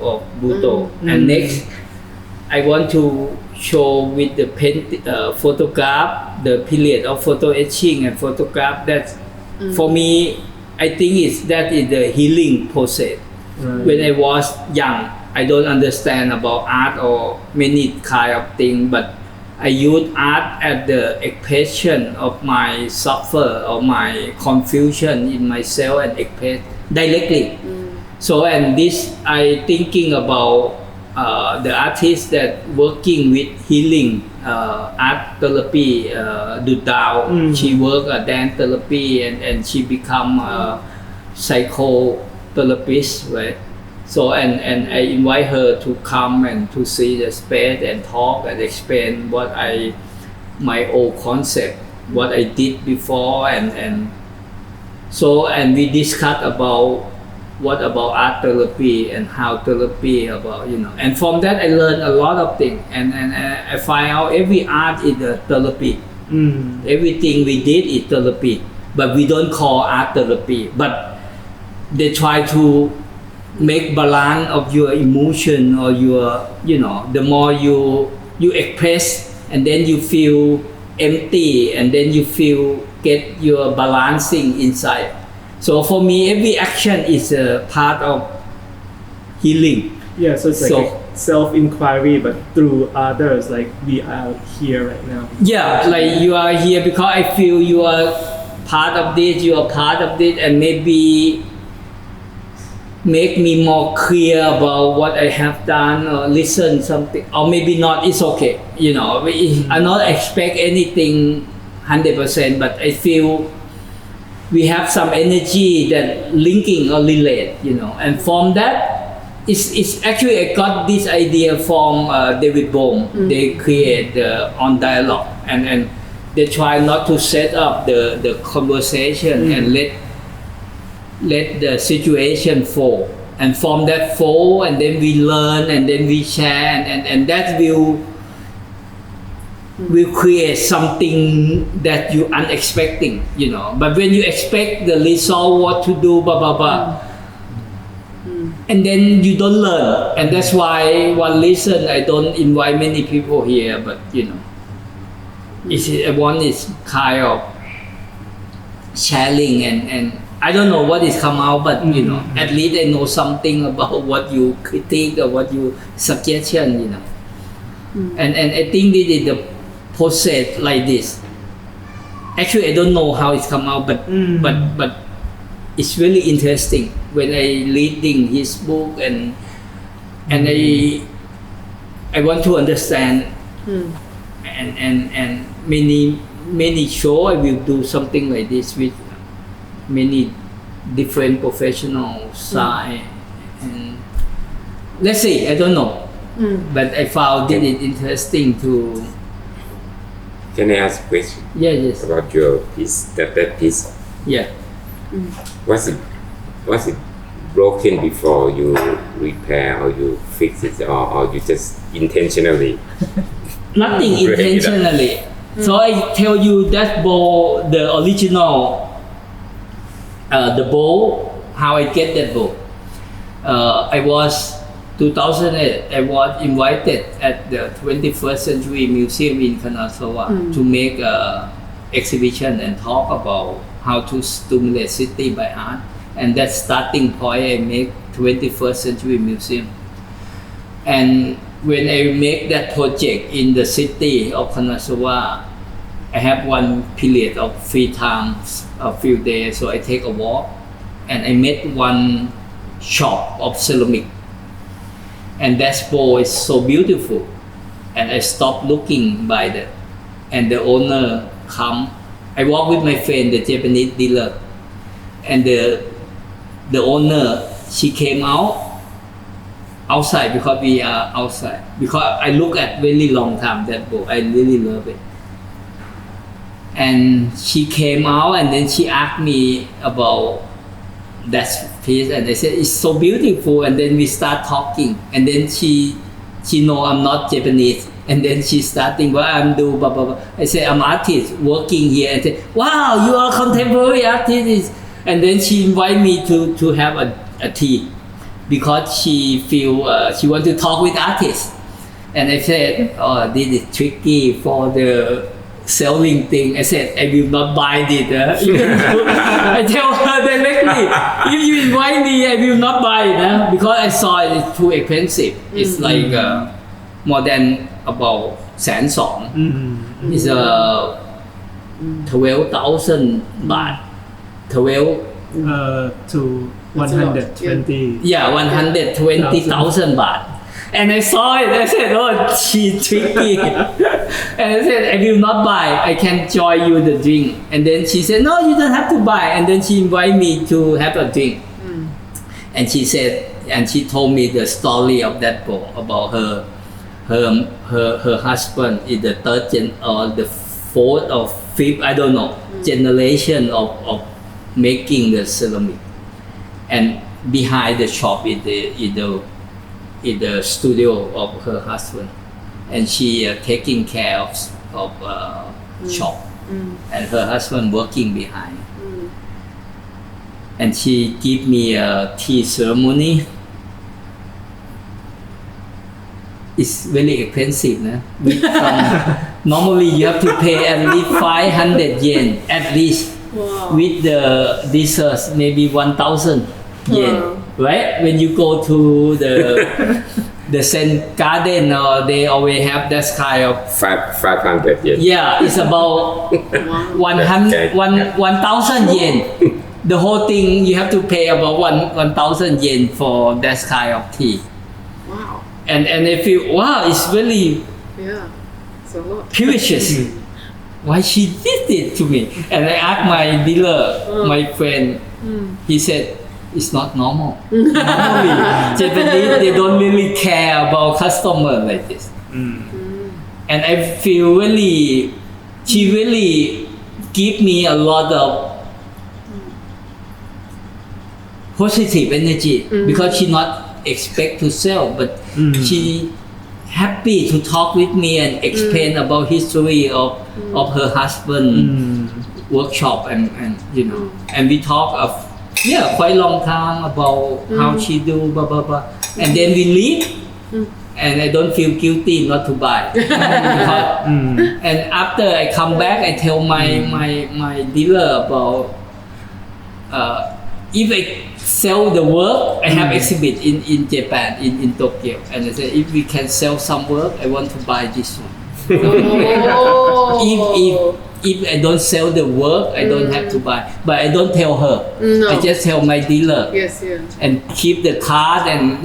Buto, and next I want to show with the photograph, the period of photo etching and photograph. That for me, I think that is the healing process. When I was young, I don't understand about art or many kind of things, but I use art as the expression of my suffer or my confusion in myself and express directly. So, and this I thinking about the artist that working with healing, art therapy, Du Dao. She work dance therapy and she become therapist, right? So and I invite her to come and to see the space and talk and explain my old concept, what I did before, and we discussed about what about art therapy and how therapy about, and from that I learned a lot of things, and I find out every art is a therapy. Everything we did is therapy, but we don't call art therapy, but they try to make balance of your emotion or your, the more you express, and then you feel empty, and then you get your balancing inside. So for me, every action is a part of healing. Yeah, so it's like a self-inquiry, but through others, like we are here right now. Yeah, like you are here because I feel you are part of this, and maybe make me more clear about what I have done, or listen something, or maybe not, it's okay. I not expect anything 100%, but I feel we have some energy that linking or relate, and from that, it's actually I got this idea from David Bohm. They create on dialogue, and they try not to set up the conversation and let the situation fall, and from that fall, and then we learn, and then we share, and that will create something that you unexpected, but when you expect the result, what to do, blah blah blah, and then you don't learn, and that's why one reason I don't invite many people here, but one is kind of sharing, and I don't know what is come out, but at least I know something about what you critique or what you suggestion, and I think this is the process like this. Actually, I don't know how it's come out, but it's really interesting when I reading his book, and I want to understand, and many show I will do something like this with many different professional side, and let's see, I don't know, but I found it interesting to. Can I ask a question? Yes. About your piece, that piece? Yeah. Was it broken before you repair, or you fix it, or you just intentionally? Nothing break it up? intentionally. So I tell you that bowl, the original, the bowl, how I get that bowl. I was 2008. I was invited at the 21st Century Museum in Kanazawa to make a exhibition and talk about how to stimulate city by art. And that starting point, I make 21st Century Museum. And when I make that project in the city of Kanazawa, I have one period of free time, a few days, so I take a walk, and I met one shop of ceramic. And that bowl is so beautiful, and I stopped looking by that, and the owner come. I walk with my friend, the Japanese dealer, and the owner, she came outside because we are outside, because I look at very long time that bowl. I really love it, and she came out, and then she asked me about that piece, and I said it's so beautiful, and then we start talking, and then she know I'm not Japanese, and then she starting what I'm doing, blah blah blah. I said I'm artist working here, and say, wow, you are contemporary artist, and then she invite me to have a tea, because she feel she want to talk with artists, and I said, oh, this is tricky for the selling thing. I said, I will not buy it. I tell her directly, if you invite me, I will not buy it, because I saw it's too expensive. It's like more than about 120,000. It's 12,000 baht. 12 to 120. Yeah, 120,000 baht. And I saw it, I said, oh, she's tricky. And I said, I will not buy, I can join you the drink. And then she said, no, you don't have to buy. And then she invited me to have a drink. And she said, and she told me the story of that book about her husband is the third or the fourth or fifth, I don't know, generation of making the ceramic. And behind the shop is the studio of her husband, and she taking care of shop, and her husband working behind. And she give me a tea ceremony. It's very expensive, normally you have to pay at least 500 yen at least. Wow. With the desserts maybe 1,000 yen. Wow. Right? When you go to the Zen Garden, or they always have that kind of 500 yen. Yeah, it's about 1,000 yen. The whole thing you have to pay about 1,000 yen for that kind of tea. Wow. And I feel wow, it's really Yeah. It's a lot. precious. Why she did it to me? And I asked my dealer, my friend. He said, it's not normal. Normally, Japanese, they don't really care about customer like this. And I feel really, she really give me a lot of positive energy because she not expect to sell, but she happy to talk with me and explain about history of her husband workshop and and we talk of quite long time about how she do blah blah blah, and then we leave and I don't feel guilty not to buy. And after I come back, I tell my dealer about if I sell the work, I have exhibit in Japan, in Tokyo, and I said if we can sell some work, I want to buy this one. If I don't sell the work, I don't have to buy, but I don't tell her. No. I just tell my dealer. Yes, yeah. And keep the card, and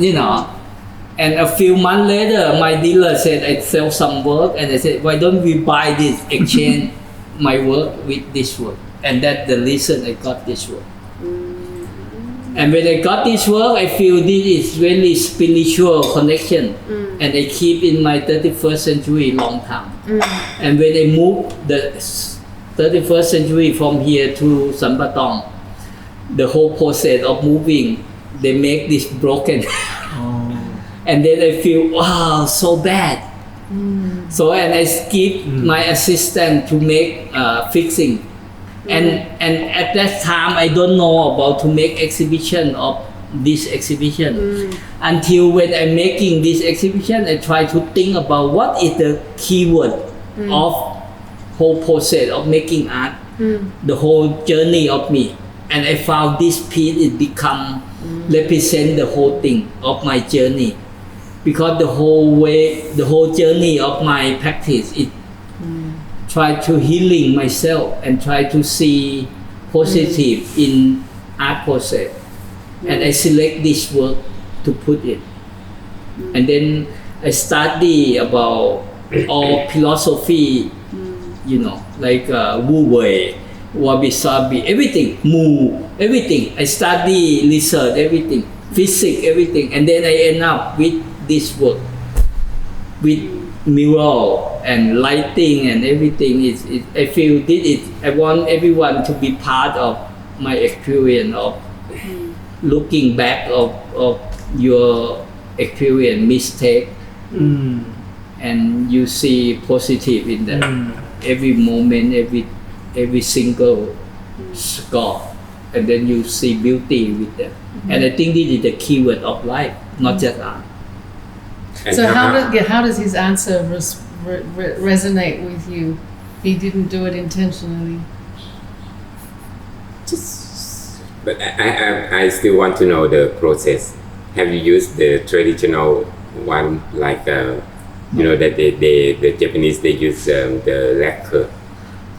and a few months later, my dealer said I sell some work, and I said why don't we buy this, exchange my work with this work, and that's the reason I got this work. And when I got this work, I feel this is really spiritual connection, and I keep in my 31st century long time. And when I moved the 31st century from here to Silpakorn, the whole process of moving, they make this broken. And then I feel wow, so bad. So and I skip my assistant to make fixing. And at that time I don't know about to make exhibition of this exhibition until when I'm making this exhibition, I try to think about what is the keyword of whole process of making art, the whole journey of me, and I found this piece it become represent the whole thing of my journey, because the whole journey of my practice it try to healing myself and try to see positive in art process, and I select this work to put it, and then I study about all philosophy, like Wu Wei, Wabi Sabi, everything, Mu, everything. I study, research everything, physics, everything, and then I end up with this work, with mural and lighting and everything. I feel I want everyone to be part of my experience of looking back of your experience, mistake, and you see positive in that. Every moment, every single score, and then you see beauty with them. And I think this is the keyword of life, not just art. So how does his answer resonate with you? He didn't do it intentionally. But I still want to know the process. Have you used the traditional one, like that the Japanese they use the lacquer?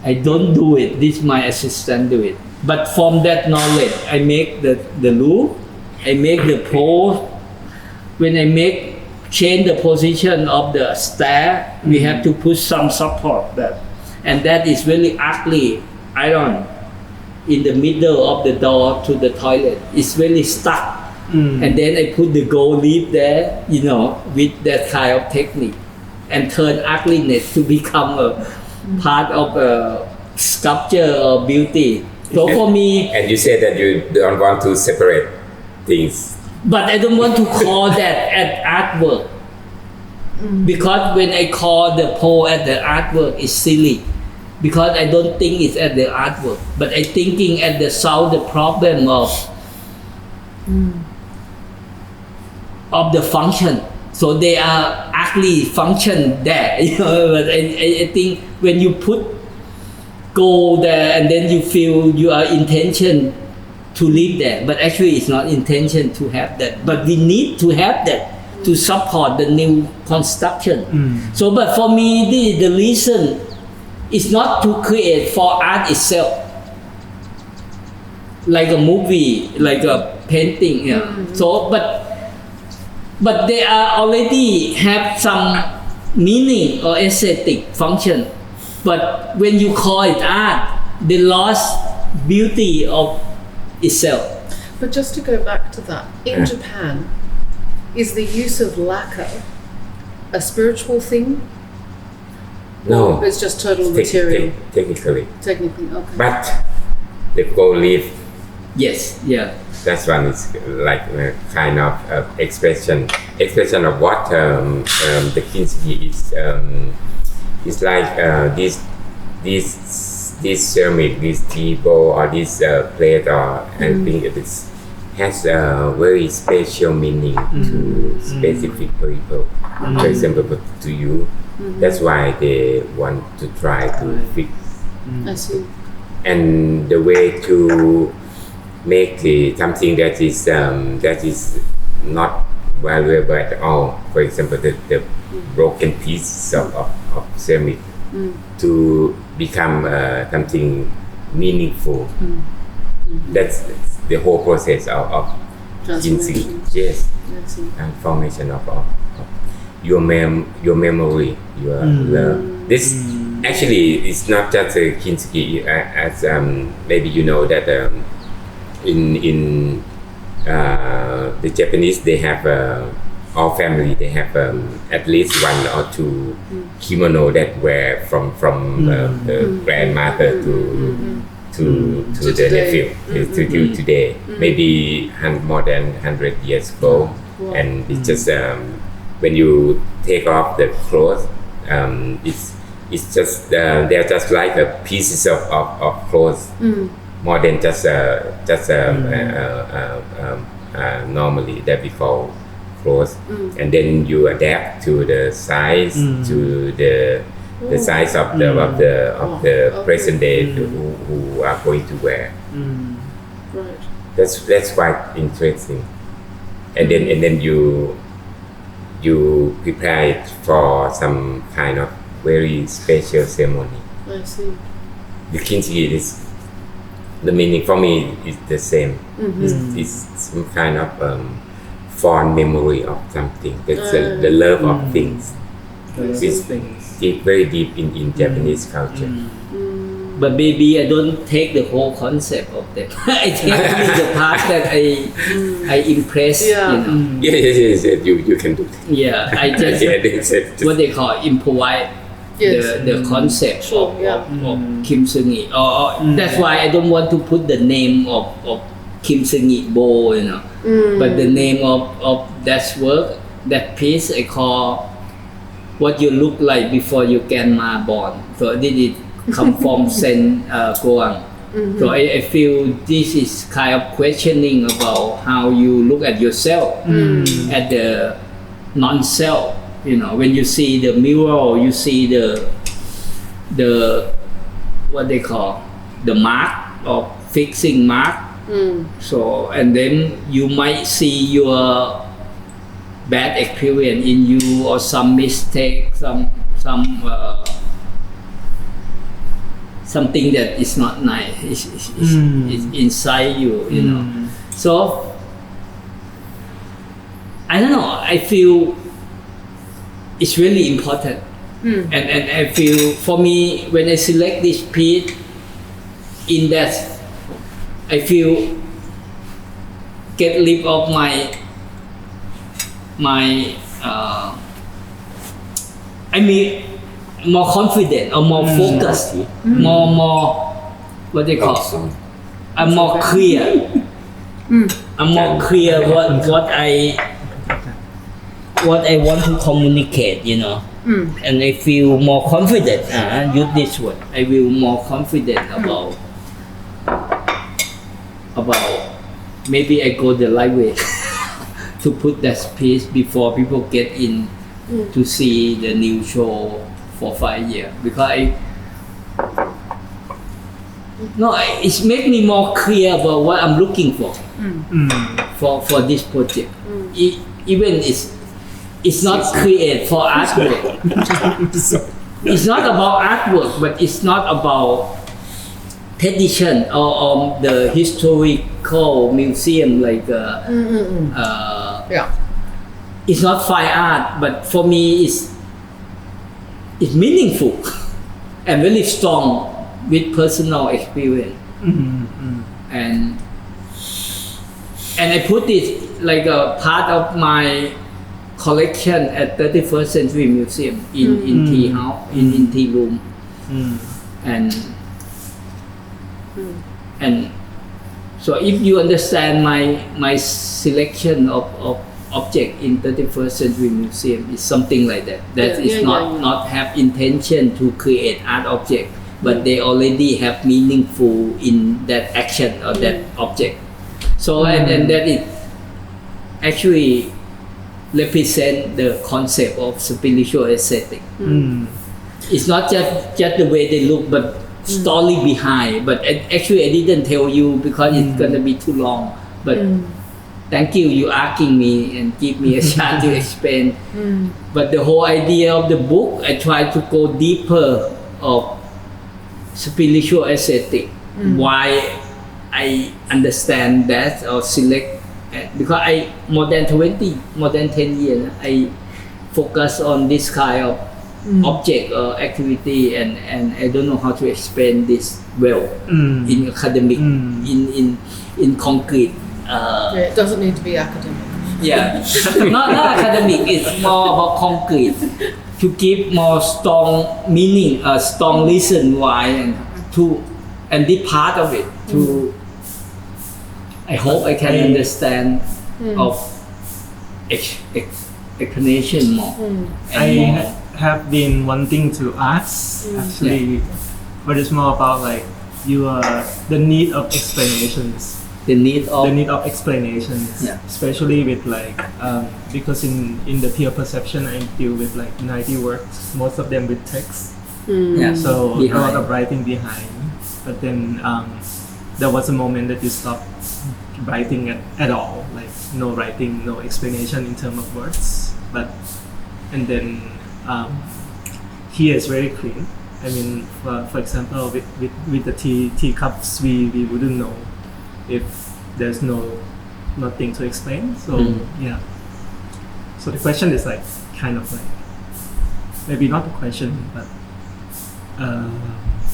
I don't do it. This my assistant do it. But from that knowledge, I make the roof, I make the pole. When I change the position of the stair, we have to put some support that, and that is really ugly iron in the middle of the door to the toilet. It's really stuck. and then I put the gold leaf there, with that kind of technique, and turn ugliness to become a part of a sculpture or beauty. So for me, And you said that you don't want to separate things. but I don't want to call that as artwork, because when I call the pole as the artwork, it's silly, because I don't think it's as the artwork, but I thinking at the solve the problem of the function. So they are ugly function there, but I think when you put gold there and then you feel your intention to live there, but actually it's not intention to have that, but we need to have that to support the new construction. So but for me the reason is not to create for art itself, like a movie, like a painting. So but they are already have some meaning or aesthetic function, but when you call it art, they lost beauty of itself. But just to go back to that, in Japan, is the use of lacquer a spiritual thing? No. Or it's just total material? Technically. Technically, okay. But the gold leaf, Yes, yeah. that one is like a kind of expression of what the kintsugi is. It's like this ceramic, this tea bowl or this plate, or I think it has a very special meaning to specific people. For example, to you, that's why they want to try to fix. I see. And the way to make something that is not valuable at all. For example, the broken pieces of ceramic to become something meaningful. That's the whole process of Transformation. Yes, I see. transformation of your memory, your love. This actually is not just a kintsugi, as maybe you know that in the Japanese, they have all family, they have at least one or two kimono that wear from the grandmother to the today. nephew, to you today, maybe more than 100 years ago. Wow. And it's just when you take off the clothes, it's just they're just like pieces of clothes, more than just normally that we call clothes. And then you adapt to the size, to the size of the present day who are going to wear. Right. That's quite interesting. And then you prepare it for some kind of very special ceremony. I see. The kintsugi is, the meaning for me is the same. It's some kind of fond memory of something. That's the love of things. It's very deep in Japanese culture. But maybe I don't take the whole concept of that. I take only the part that I impress. Yeah. Yes, you can do that. Yeah, I just Yeah, that's what they call improvise Yes. the concept Sure, of, yeah. of Kim Seung-gi. That's why I don't want to put the name of Kim Seung-gi bowl, but the name of that work, that piece, I call what you look like before your grandma born. So this is come from Sen Goang. So I feel this is kind of questioning about how you look at yourself, at the non-self. When you see the mirror, you see the what they call the mark of fixing mark. So and then you might see your bad experience in you, or some mistake, something that is not nice. It's inside you. So I don't know. I feel it's really important, and I feel for me when I select this piece, in that I feel get rid of my I mean more confident or more focused, more what they call. I'm more clear. I'm more clear what I want to communicate, you know. And I feel more confident. Use this word. I feel more confident about maybe I go the right way to put that piece before people get in to see the new show for 5 years, because it makes me more clear about what I'm looking for for this project. Even it's not create for artwork. It's not about artwork, but it's not about tradition or the historical museum like it's not fine art, but for me it's meaningful and very strong with personal experience. And I put it like a part of my collection at 31st Century Museum in tea house, in tea room. And so if you understand my selection of object in 31st Century Museum, is something like that. That is not have intention to create art object, but they already have meaningful in that action or that object. So and that it actually represent the concept of spiritual aesthetic. It's not just the way they look, but story behind. But actually I didn't tell you because it's gonna be too long. But thank you asking me and give me a chance to explain. But the whole idea of the book, I try to go deeper of spiritual aesthetic. Why I understand that or select, because I more than 10 years I focus on this kind of object or activity, and I don't know how to explain this well in academic, in concrete. It doesn't need to be academic. Not academic. It's more about concrete to give more strong meaning, a strong reason why, and this part of it to. I hope I can understand of explanation more. I have been wanting to ask actually, but it's more about like the need of explanations. The need of explanations, especially with like because in the peer perception I deal with like 90 works, most of them with text. So a lot of writing behind. But then there was a moment that you stopped writing at all, like no writing, no explanation in terms of words. And then here is very clean. I mean, for example, with the tea cups, we wouldn't know if there's nothing to explain. So so the question is like kind of like, maybe not a question, but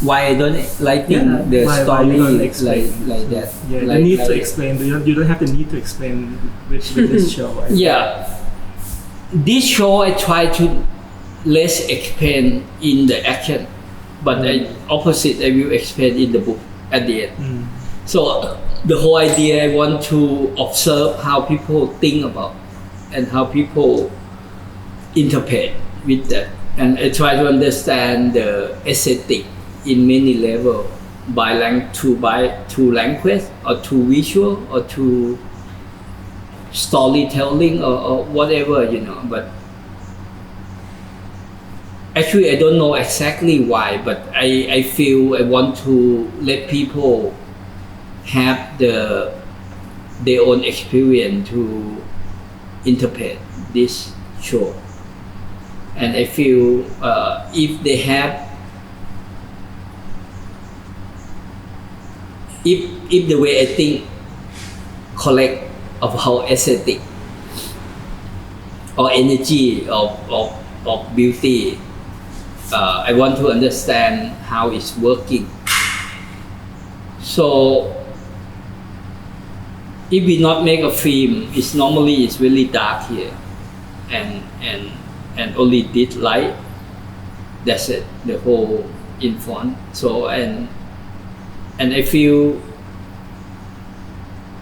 why I don't like the story like that. The need to explain. You don't have the need to explain with this show. This show I try to less explain in the action, but opposite I will explain in the book at the end. So the whole idea, I want to observe how people think about and how people interpret with that, and I try to understand the aesthetic in many levels through language or through visual or through storytelling or whatever, but actually I don't know exactly why, but I feel I want to let people have their own experience to interpret this show. And I feel if they have, if the way I think correct of how aesthetic or energy of beauty, I want to understand how it's working. So if we not make a film, it's really dark here, and only this light. That's it. The whole in front. So and I feel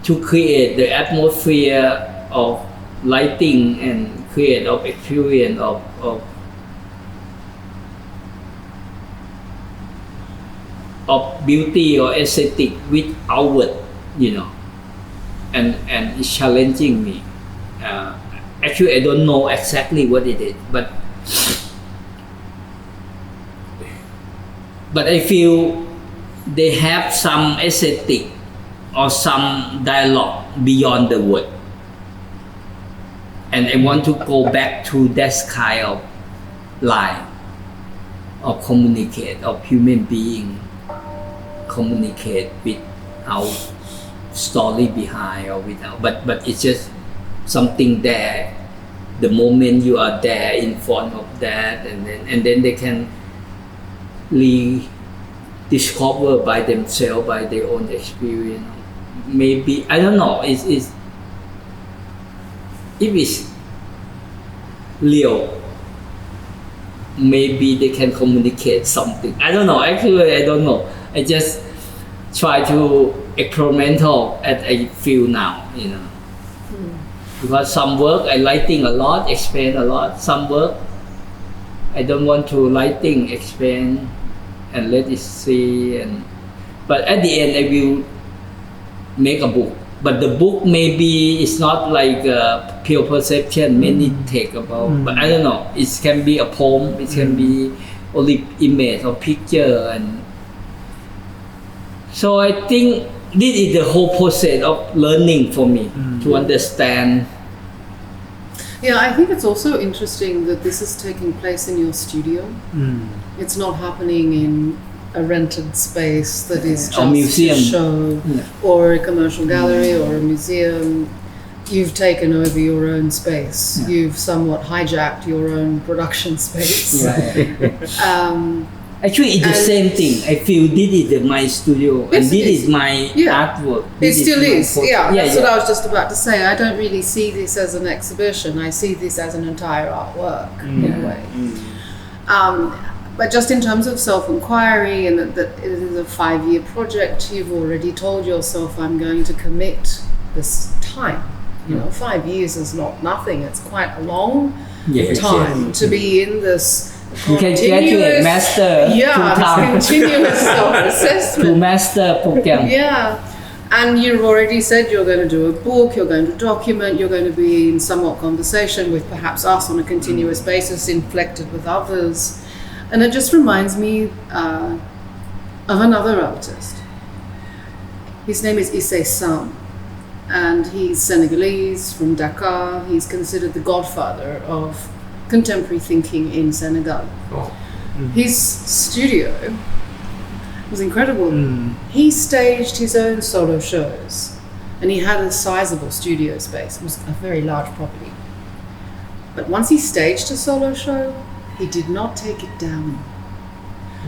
to create the atmosphere of lighting and create of experience of beauty or aesthetic with outward, and it's challenging me. Actually, I don't know exactly what it is, but I feel they have some aesthetic or some dialogue beyond the word, and I want to go back to that kind of line of communicate of human being communicate without story behind or without, but it's just something there. The moment you are there in front of that, and then they can discover by themselves, by their own experience. Maybe I don't know. If it's real, maybe they can communicate something. I don't know. Actually, I don't know. I just try to experimental as I feel now, Because some work I lighting a lot, expand a lot. Some work I don't want to lighting, expand, and let it see. But at the end, I will make a book. But the book maybe it's not like pure perception. Many take about, but I don't know. It can be a poem. It can be only image or picture, and so I think this is the whole process of learning for me to understand. Yeah, I think it's also interesting that this is taking place in your studio. It's not happening in a rented space that is just a museum, a show or a commercial gallery or a museum. You've taken over your own space. You've somewhat hijacked your own production space. Actually, it's the same thing. I feel this is my studio, and this is my artwork. It still is. That's what I was just about to say. I don't really see this as an exhibition. I see this as an entire artwork in a way. But just in terms of self-inquiry and that it is a 5-year project, you've already told yourself, I'm going to commit this time. 5 years is not nothing. It's quite a long time to be in this. You can graduate master continuous self-assessment to master program. And you've already said you're going to do a book, you're going to document, you're going to be in somewhat conversation with perhaps us on a continuous basis, inflected with others. And it just reminds me of another artist. His name is Isavorapant, and he's Senegalese from Dakar. He's considered the godfather of contemporary thinking in Senegal. His studio was incredible. He staged his own solo shows, and he had a sizable studio space. It was a very large property. But once he staged a solo show, he did not take it down.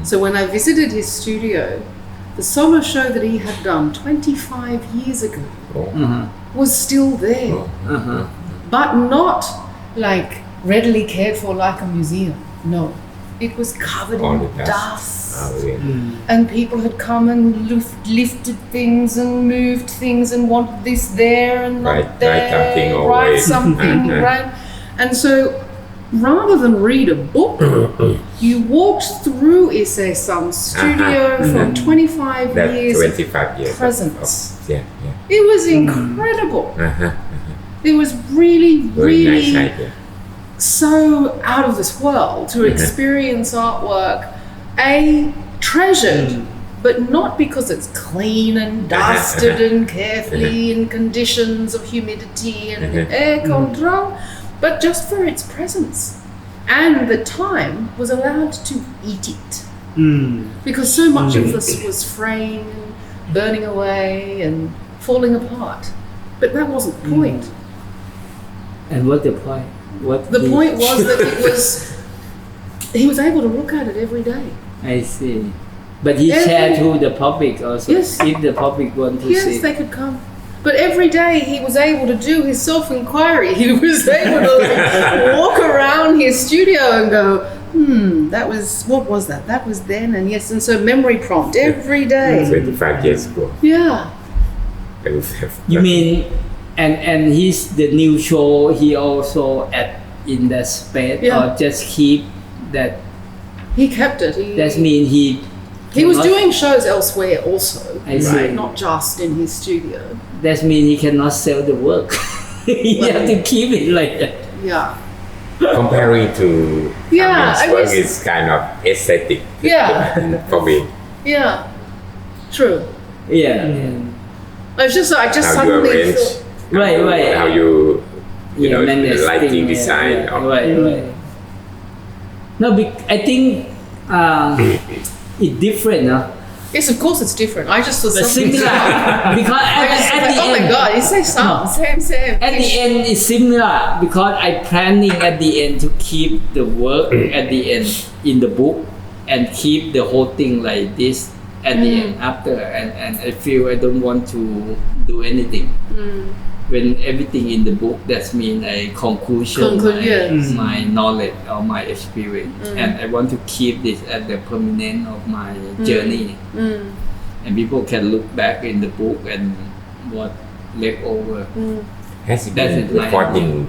So when I visited his studio, the solo show that he had done 25 years ago was still there, but not like readily cared for like a museum. No, it was covered in dust, and people had come and lifted things and moved things and wanted this there and not there, write something, right? And so rather than read a book, you walked through Isavorapant's studio from 25 years presence. It was incredible. It was really, really nice, so out of this world to experience artwork, treasured, but not because it's clean and dusted and carefully in conditions of humidity and air control, but just for its presence. And the time was allowed to eat it. Because so much of this was fraying and burning away and falling apart. But that wasn't the point. And what's the point? The point was that he was able to look at it every day. I see. But he shared to the public also. Yes. If the public want to see. Yes, they could come. But every day he was able to do his self-inquiry. He was able to like, walk around his studio and go, what was that? That was then, and yes, and so memory prompt every day. 25 years ago. Yeah. I would have You mean, and he's the new show, he also add in that space, Yeah. or just keep that? He kept it. That means He was cannot- doing shows elsewhere also, I see. right? Not just in his studio. That means he cannot sell the work. He have to keep it like that. Yeah. comparing to Yeah, Kamin's I work was- is kind of aesthetic Yeah. for me. Yeah. True. Yeah. I just How you suddenly arrange, thought, Right. how you know, manage the lighting thing, design. of- right. No, I think it's different, no? yes, of course it's different. I just saw But something. similar because I just at like, the oh end, my god, you say same. at the end it's similar because I planning at the end to keep the work at the end in the book and keep the whole thing like this at the end after, and I feel I don't want to do anything. When everything in the book, that means a conclusion, Yes. my knowledge or my experience, and I want to keep this as the permanent of my journey, and people can look back in the book and what left over. Has he That's been it, my recording,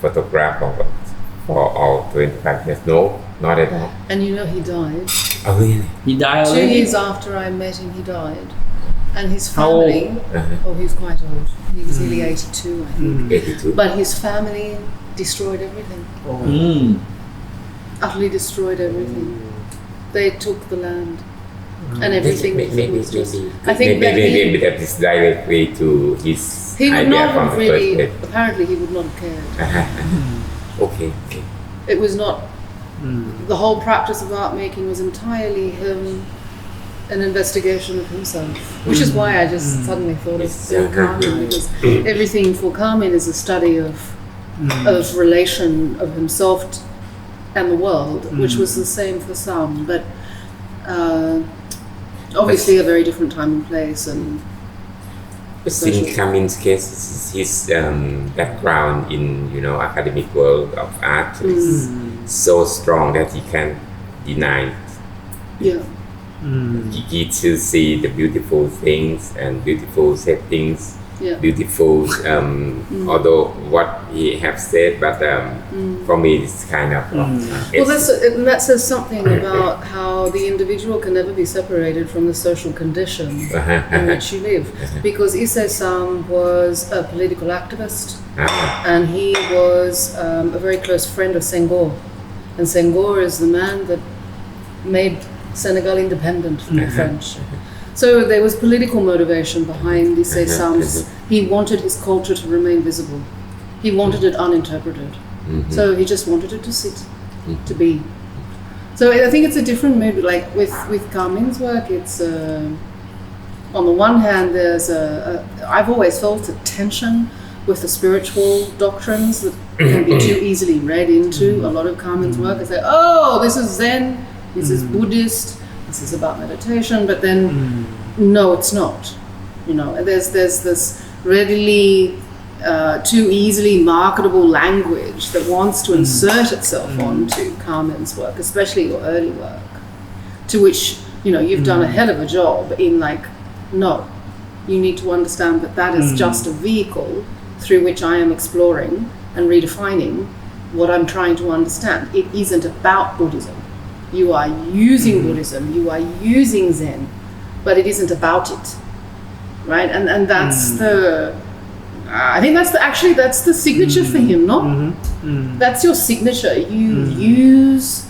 photograph for all 25 years? No, not at all. And you know he died. Oh, really? He died 2 already. years after I met him, he died. And his How old? family, oh, he was quite old. He was nearly 82, I think. 82. But his family destroyed everything. Mm. Utterly destroyed everything. They took the land and everything. Maybe was just- I think that maybe that is direct way to his he would idea not from have the really, first place. apparently he would not have cared. Okay. It was not, the whole practice of art making was entirely him, an investigation of himself. Which is why I just suddenly thought of Kamin, because everything for Kamin is a study of relation of himself and the world, which was the same for some, but obviously a very different time and place. And But in Kamin's case, his background in academic world of art is so strong that he can't deny it. yeah, He to see the beautiful things and beautiful settings, yeah. beautiful. Although what he have said, but for me it's kind of. Well, that says something about how the individual can never be separated from the social condition in which you live. Because Issei-san was a political activist, and he was a very close friend of Senghor. And Senghor is the man that made Senegal independent from the French. So there was political motivation behind Issei-san's. He wanted his culture to remain visible. He wanted it uninterpreted. So he just wanted it to sit, to be. So I think it's a different mood. Like with Kamin's work, it's on the one hand, there's I've always felt a tension with the spiritual doctrines that can be too easily read into a lot of Kamin's work. It's like, oh, this is Zen, this is Buddhist, this is about meditation, but then no, it's not. There's this readily too easily marketable language that wants to insert itself onto Kamin's work, especially your early work, to which you've done a hell of a job in no, you need to understand that is just a vehicle through which I am exploring and redefining what I'm trying to understand. It isn't about Buddhism. You are using Buddhism, you are using Zen, but it isn't about it, right? And that's I think that's the signature for him, no? That's your signature. You use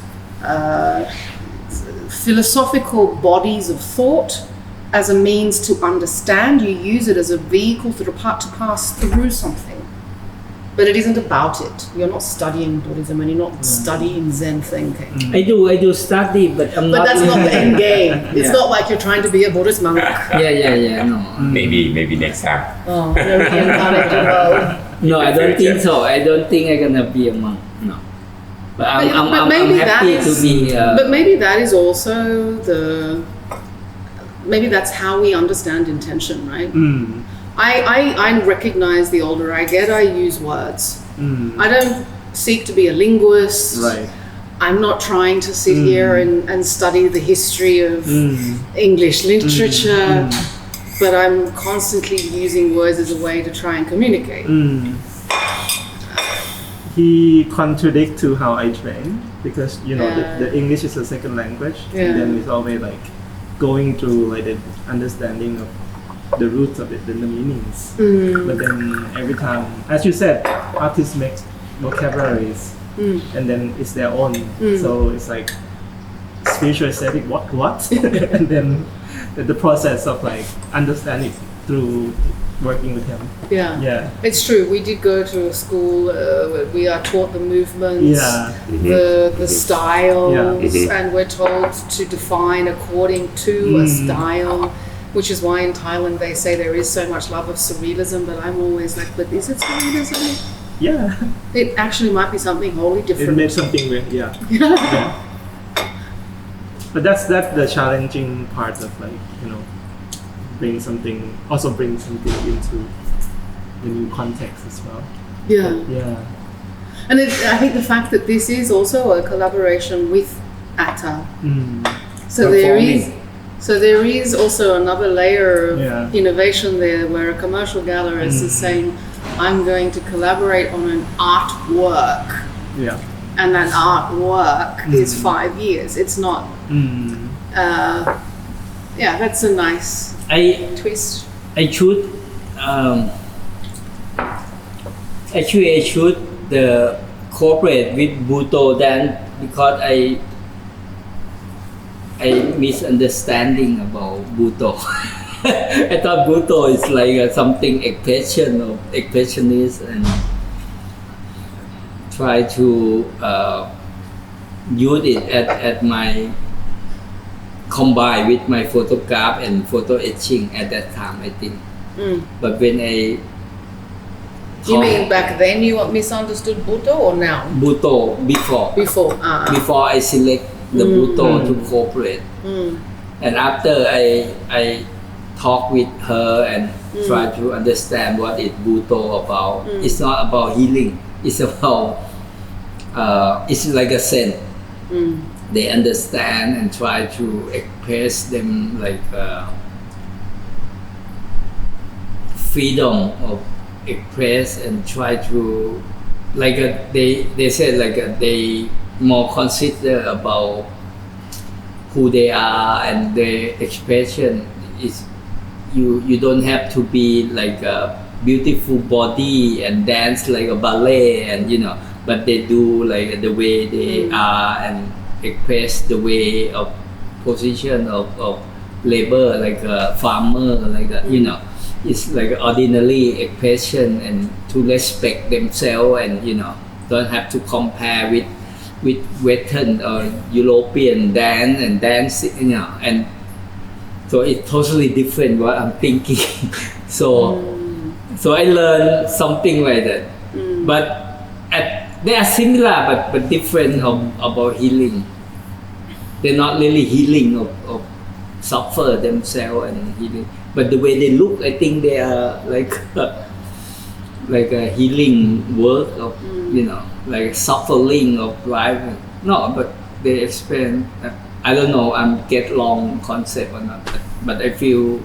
philosophical bodies of thought as a means to understand. You use it as a vehicle to pass through something. But it isn't about it. You're not studying Buddhism and you're not studying Zen thinking. I do study, but I'm not. But that's not the end game. It's not like you're trying to be a Buddhist monk. No. Maybe next time. Oh, you're reincarnated. Well, No, I don't think so. I don't think I'm gonna be a monk. No. But I'm maybe happy that is, to be. but maybe that is also maybe that's how we understand intention, right? Mm. I recognize the older I get, I use words. Mm. I don't seek to be a linguist. Right. I'm not trying to sit here and study the history of English literature, but I'm constantly using words as a way to try and communicate. Mm. He contradicts to how I train, because the English is a second language, and then it's always like going through like the understanding of the roots of it and the meanings. But then every time, as you said, artists make vocabularies, and then it's their own. So it's like spiritual aesthetic, what? And then the process of like understanding through working with him. Yeah. It's true. We did go to a school where we are taught the movements, the styles, and we're told to define according to a style, which is why in Thailand they say there is so much love of surrealism, but I'm always like, but is it surrealism? Yeah. It actually might be something wholly different. It made something weird, yeah. But that's the challenging part of like, bring something into the new context as well. Yeah. And I think the fact that this is also a collaboration with Atta. So there is also another layer of innovation there, where a commercial gallerist is saying, I'm going to collaborate on an artwork. Yeah. And that artwork is 5 years. It's not. That's a nice twist. I should the cooperate with Buto then, because I misunderstanding about Buto. I thought Buto is like something expressionist, and try to use it at my combine with my photograph and photo etching at that time, I think. But when I You mean back then you misunderstood Buto or now? Buto before I select the Buto to cooperate, and after I talk with her and try to understand what is Buto about. It's not about healing. It's about it's like a scent. They understand and try to express them like freedom of express, and try to like they said like they more consider about who they are, and their expression is you don't have to be like a beautiful body and dance like a ballet, and but they do like the way they are and express the way of position of labor, like a farmer, like that. It's like ordinary expression, and to respect themselves, and don't have to compare with Western or European dance, and so it's totally different what I'm thinking. So I learned something like that, but they are similar but different about healing. They're not really healing of suffer themselves and healing, but the way they look, I think they are like a healing work of like suffering of life. No, but they experience. I don't know. I'm get long concept or not, but I feel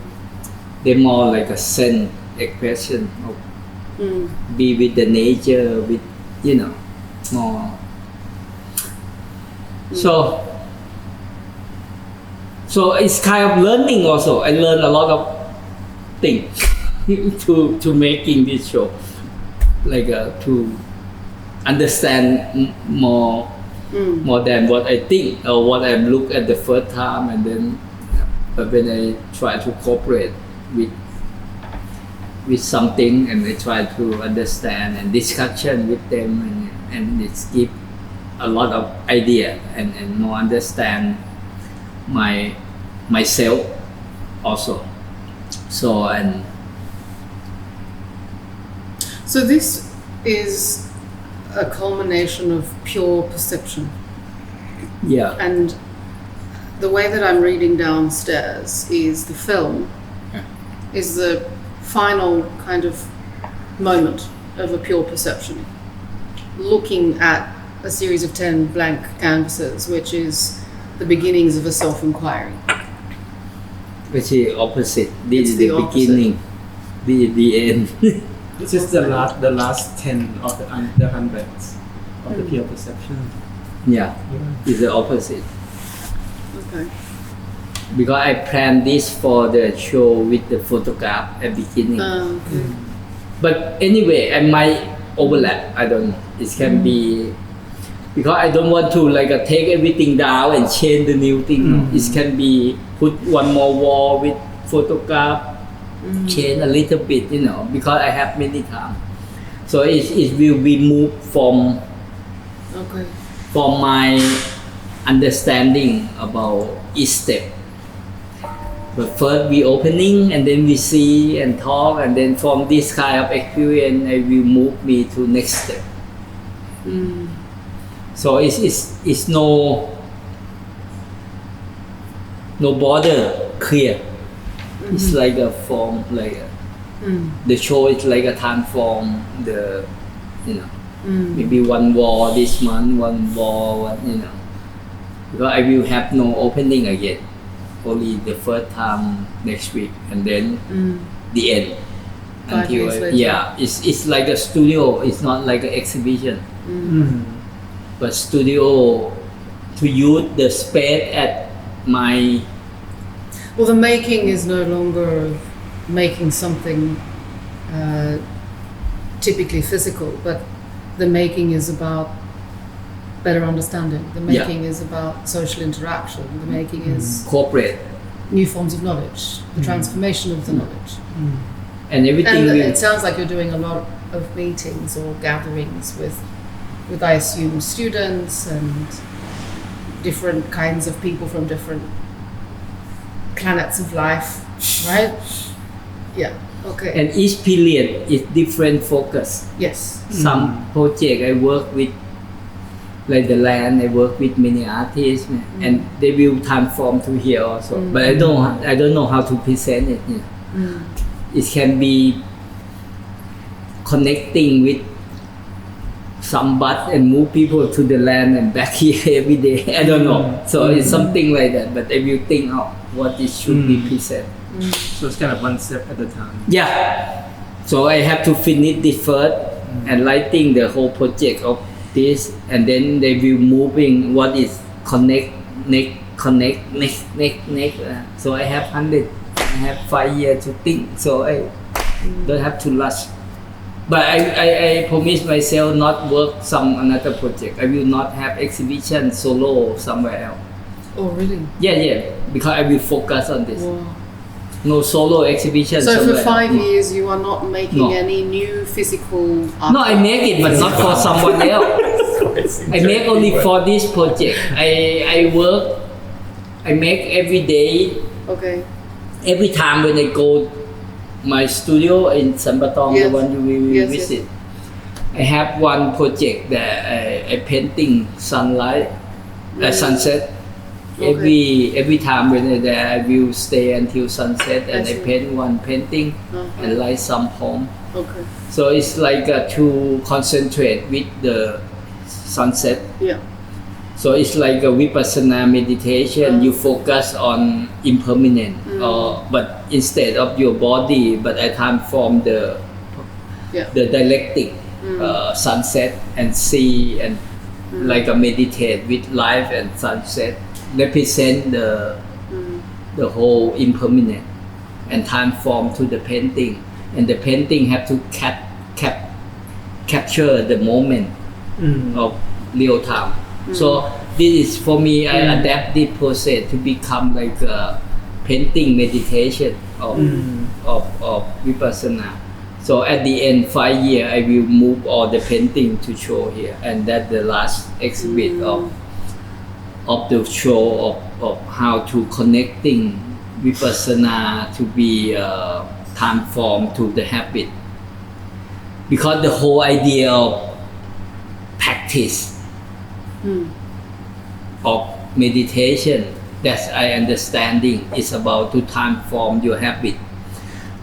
they're more like a sense expression of be with the nature, with more. So it's kind of learning also. I learned a lot of things to making this show, like to understand more than what I think or what I look at the first time, and then but when I try to cooperate with something, and I try to understand and discussion with them, and it's give a lot of idea and more understand myself also. So this is a culmination of pure perception. Yeah. And the way that I'm reading downstairs is the film is the final kind of moment of a pure perception, looking at a series of 10 blank canvases, which is the beginnings of a self-inquiry. Which is opposite. This It's is the the opposite. beginning. This is the end. This is the last 10 of the hundreds of the pure perception. Yeah, it's the opposite. Okay. Because I planned this for the show with the photograph at beginning. Okay. But anyway, I might overlap. I don't know. It can be because I don't want to take everything down and change the new thing. It can be put one more wall with photograph, change a little bit, because I have many times. So it will be moved from my understanding about each step. But first we opening and then we see and talk, and then from this kind of experience I will move me to next step. So it's no border clear. It's like a form, the show is like a transform the maybe one wall this month, one wall, because I will have no opening again. Only the first time next week, and then the end. 5 years later. Yeah, it's like a studio. It's not like an exhibition, but studio to use the space at my. Well, the making is no longer making something typically physical, but the making is about better understanding. The making is about social interaction. The making is corporate new forms of knowledge, the transformation of the knowledge. and everything. And will, it sounds like you're doing a lot of meetings or gatherings with I assume students and different kinds of people from different planets of life, right? Yeah. Okay. and each period is different focus. Yes. Some project I work with, like the land, I work with many artists, and they will transform to here also. But I don't know how to present it. It can be connecting with some bus and move people to the land and back here every day. I don't know. So it's something like that. But I will think of what it should be presented. So it's kind of one step at a time. Yeah. So I have to finish this first and writing the whole project of this, and then they will moving what is connect. So I have 100. I have 5 years to think. So I don't have to rush. But I promise myself not work some another project. I will not have exhibition solo somewhere else. Oh, really? Yeah. Because I will focus on this. Wow. No solo exhibition. So for somewhere 5 else. years, you are not making No. any new physical art? No, I make it, but not for someone else. I make only for this project. I work. I make every day. Okay. Every time when I go my studio in Silpakorn, Yes. the one you will Yes, visit, I have one project that I painting sunlight, sunset. Okay. Every time when I'm there, I will stay until sunset and I see. paint one painting and light some home. Okay. So it's like to concentrate with the sunset. Yeah. So it's like a Vipassana meditation. You focus on impermanent, but instead of your body, but I transform the dialectic sunset and see and like a meditate with life and sunset, represent the whole impermanent and transform to the painting. And the painting have to capture the moment of real time. So this is for me. I adapt this process to become like a painting meditation of Vipassana. So at the end, 5 years, I will move all the painting to show here, and that's the last exhibit of the show of how to connecting Vipassana to be transformed to the habit. Because the whole idea of practice of meditation That's I understanding. It's about to transform your habit,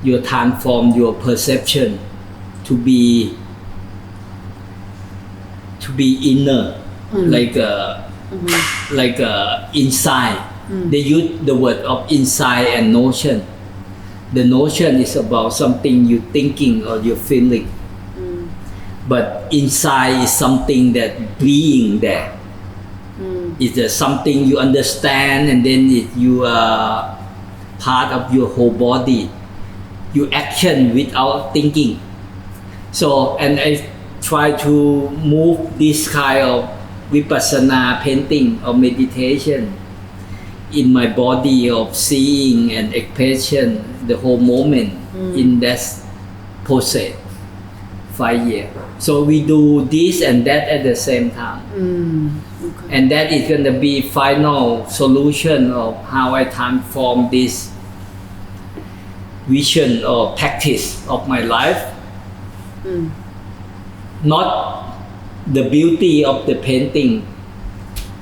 you transform your perception to be inner, like inside. They use the word of inside and notion. The notion is about something you thinking or you feeling, but inside is something that being there. It's something you understand, and then you are part of your whole body. You action without thinking. So, and I try to move this kind of vipassana painting or meditation in my body of seeing and expression the whole moment in that process. 5 years. So we do this and that at the same time. Okay. And that is going to be final solution of how I transform this vision or practice of my life. Not the beauty of the painting,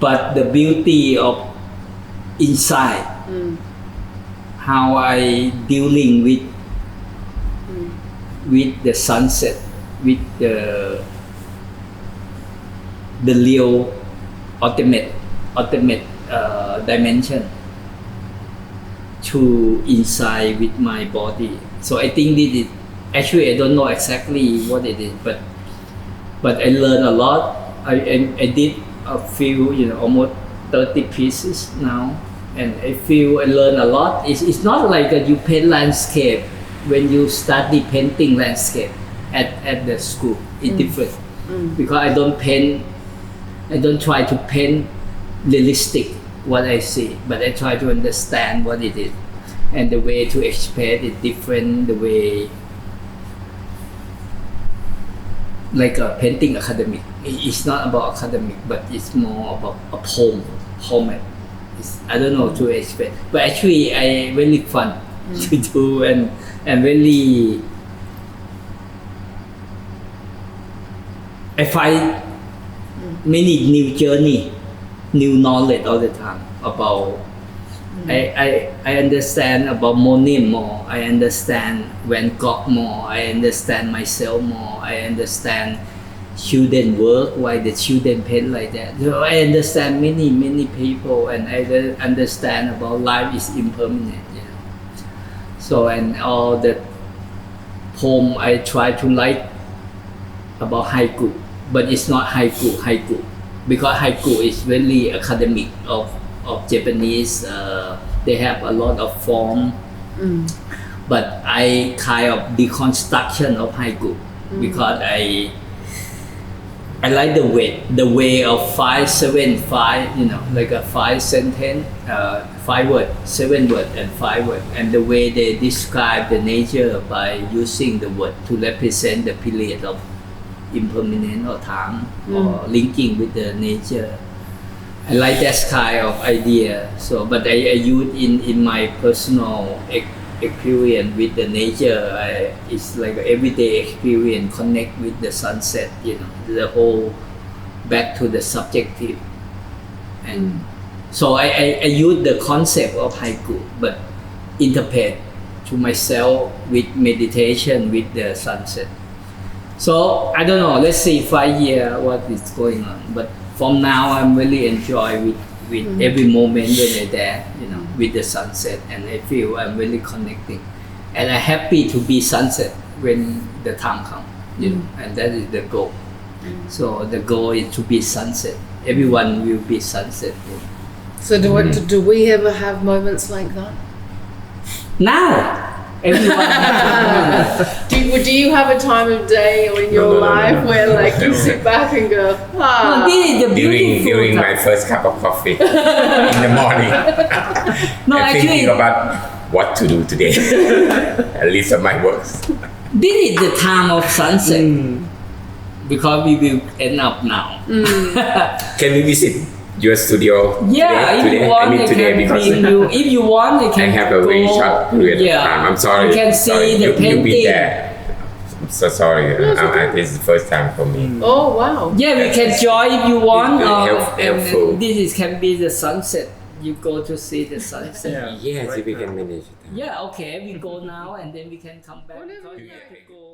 but the beauty of inside. How I dealing with the sunset, with the real ultimate dimension to inside with my body. So I think this is actually, I don't know exactly what it is, but I learned a lot. I did a few, almost 30 pieces now, and I feel I learned a lot. It's not like you paint landscape when you study painting landscape at the school. It's different because I don't try to paint realistic what I see, but I try to understand what it is, and the way to express it different. The way, like a painting academic, it's not about academic, but it's more about a poem. I don't know to explain, but actually I really fun to do and really I find many new journey, new knowledge all the time about. I understand about Monet more. I understand Van Gogh more. I understand myself more. I understand children work, why the children paint like that. So I understand many people, and I understand about life is impermanent. So, and all the poem I try to write about haiku, but it's not haiku because haiku is very academic of Japanese. They have a lot of form, but I kind of deconstruction of haiku because I like the way of 5, 7, 5, like a 5 sentence, 5 words, 7 words, and 5 words, and the way they describe the nature by using the word to represent the period of impermanent or time or linking with the nature. I like that kind of idea. So, but I use in my personal experience with the nature. It's like an everyday experience. Connect with the sunset. The whole back to the subjective. And so I use the concept of haiku, but interpret to myself with meditation with the sunset. So I don't know. Let's see 5 years what is going on, but. From now, I'm really enjoy with every moment when I'm there, with the sunset, and I feel I'm really connecting, and I'm happy to be sunset when the time comes, and that is the goal. So the goal is to be sunset. Everyone will be sunset. So do we ever have moments like that? Now. Everyone do you have a time of day or in your life where like you sit back and go, during my first cup of coffee in the morning, I'm thinking about what to do today. At least of my works. This is the time of sunset because we will end up now. Can we visit your studio today? If you want, I can have a very short period of time. I'm sorry. You can see the painting. You'll be there. I'm so sorry. This is the first time for me. Oh wow. Yeah, we can join if you want. Helpful. This can be the sunset. you go to see the sunset. Yes, right if we can now. manage it. Yeah, okay, we go now and then we can come back Whenever because you we have like. to go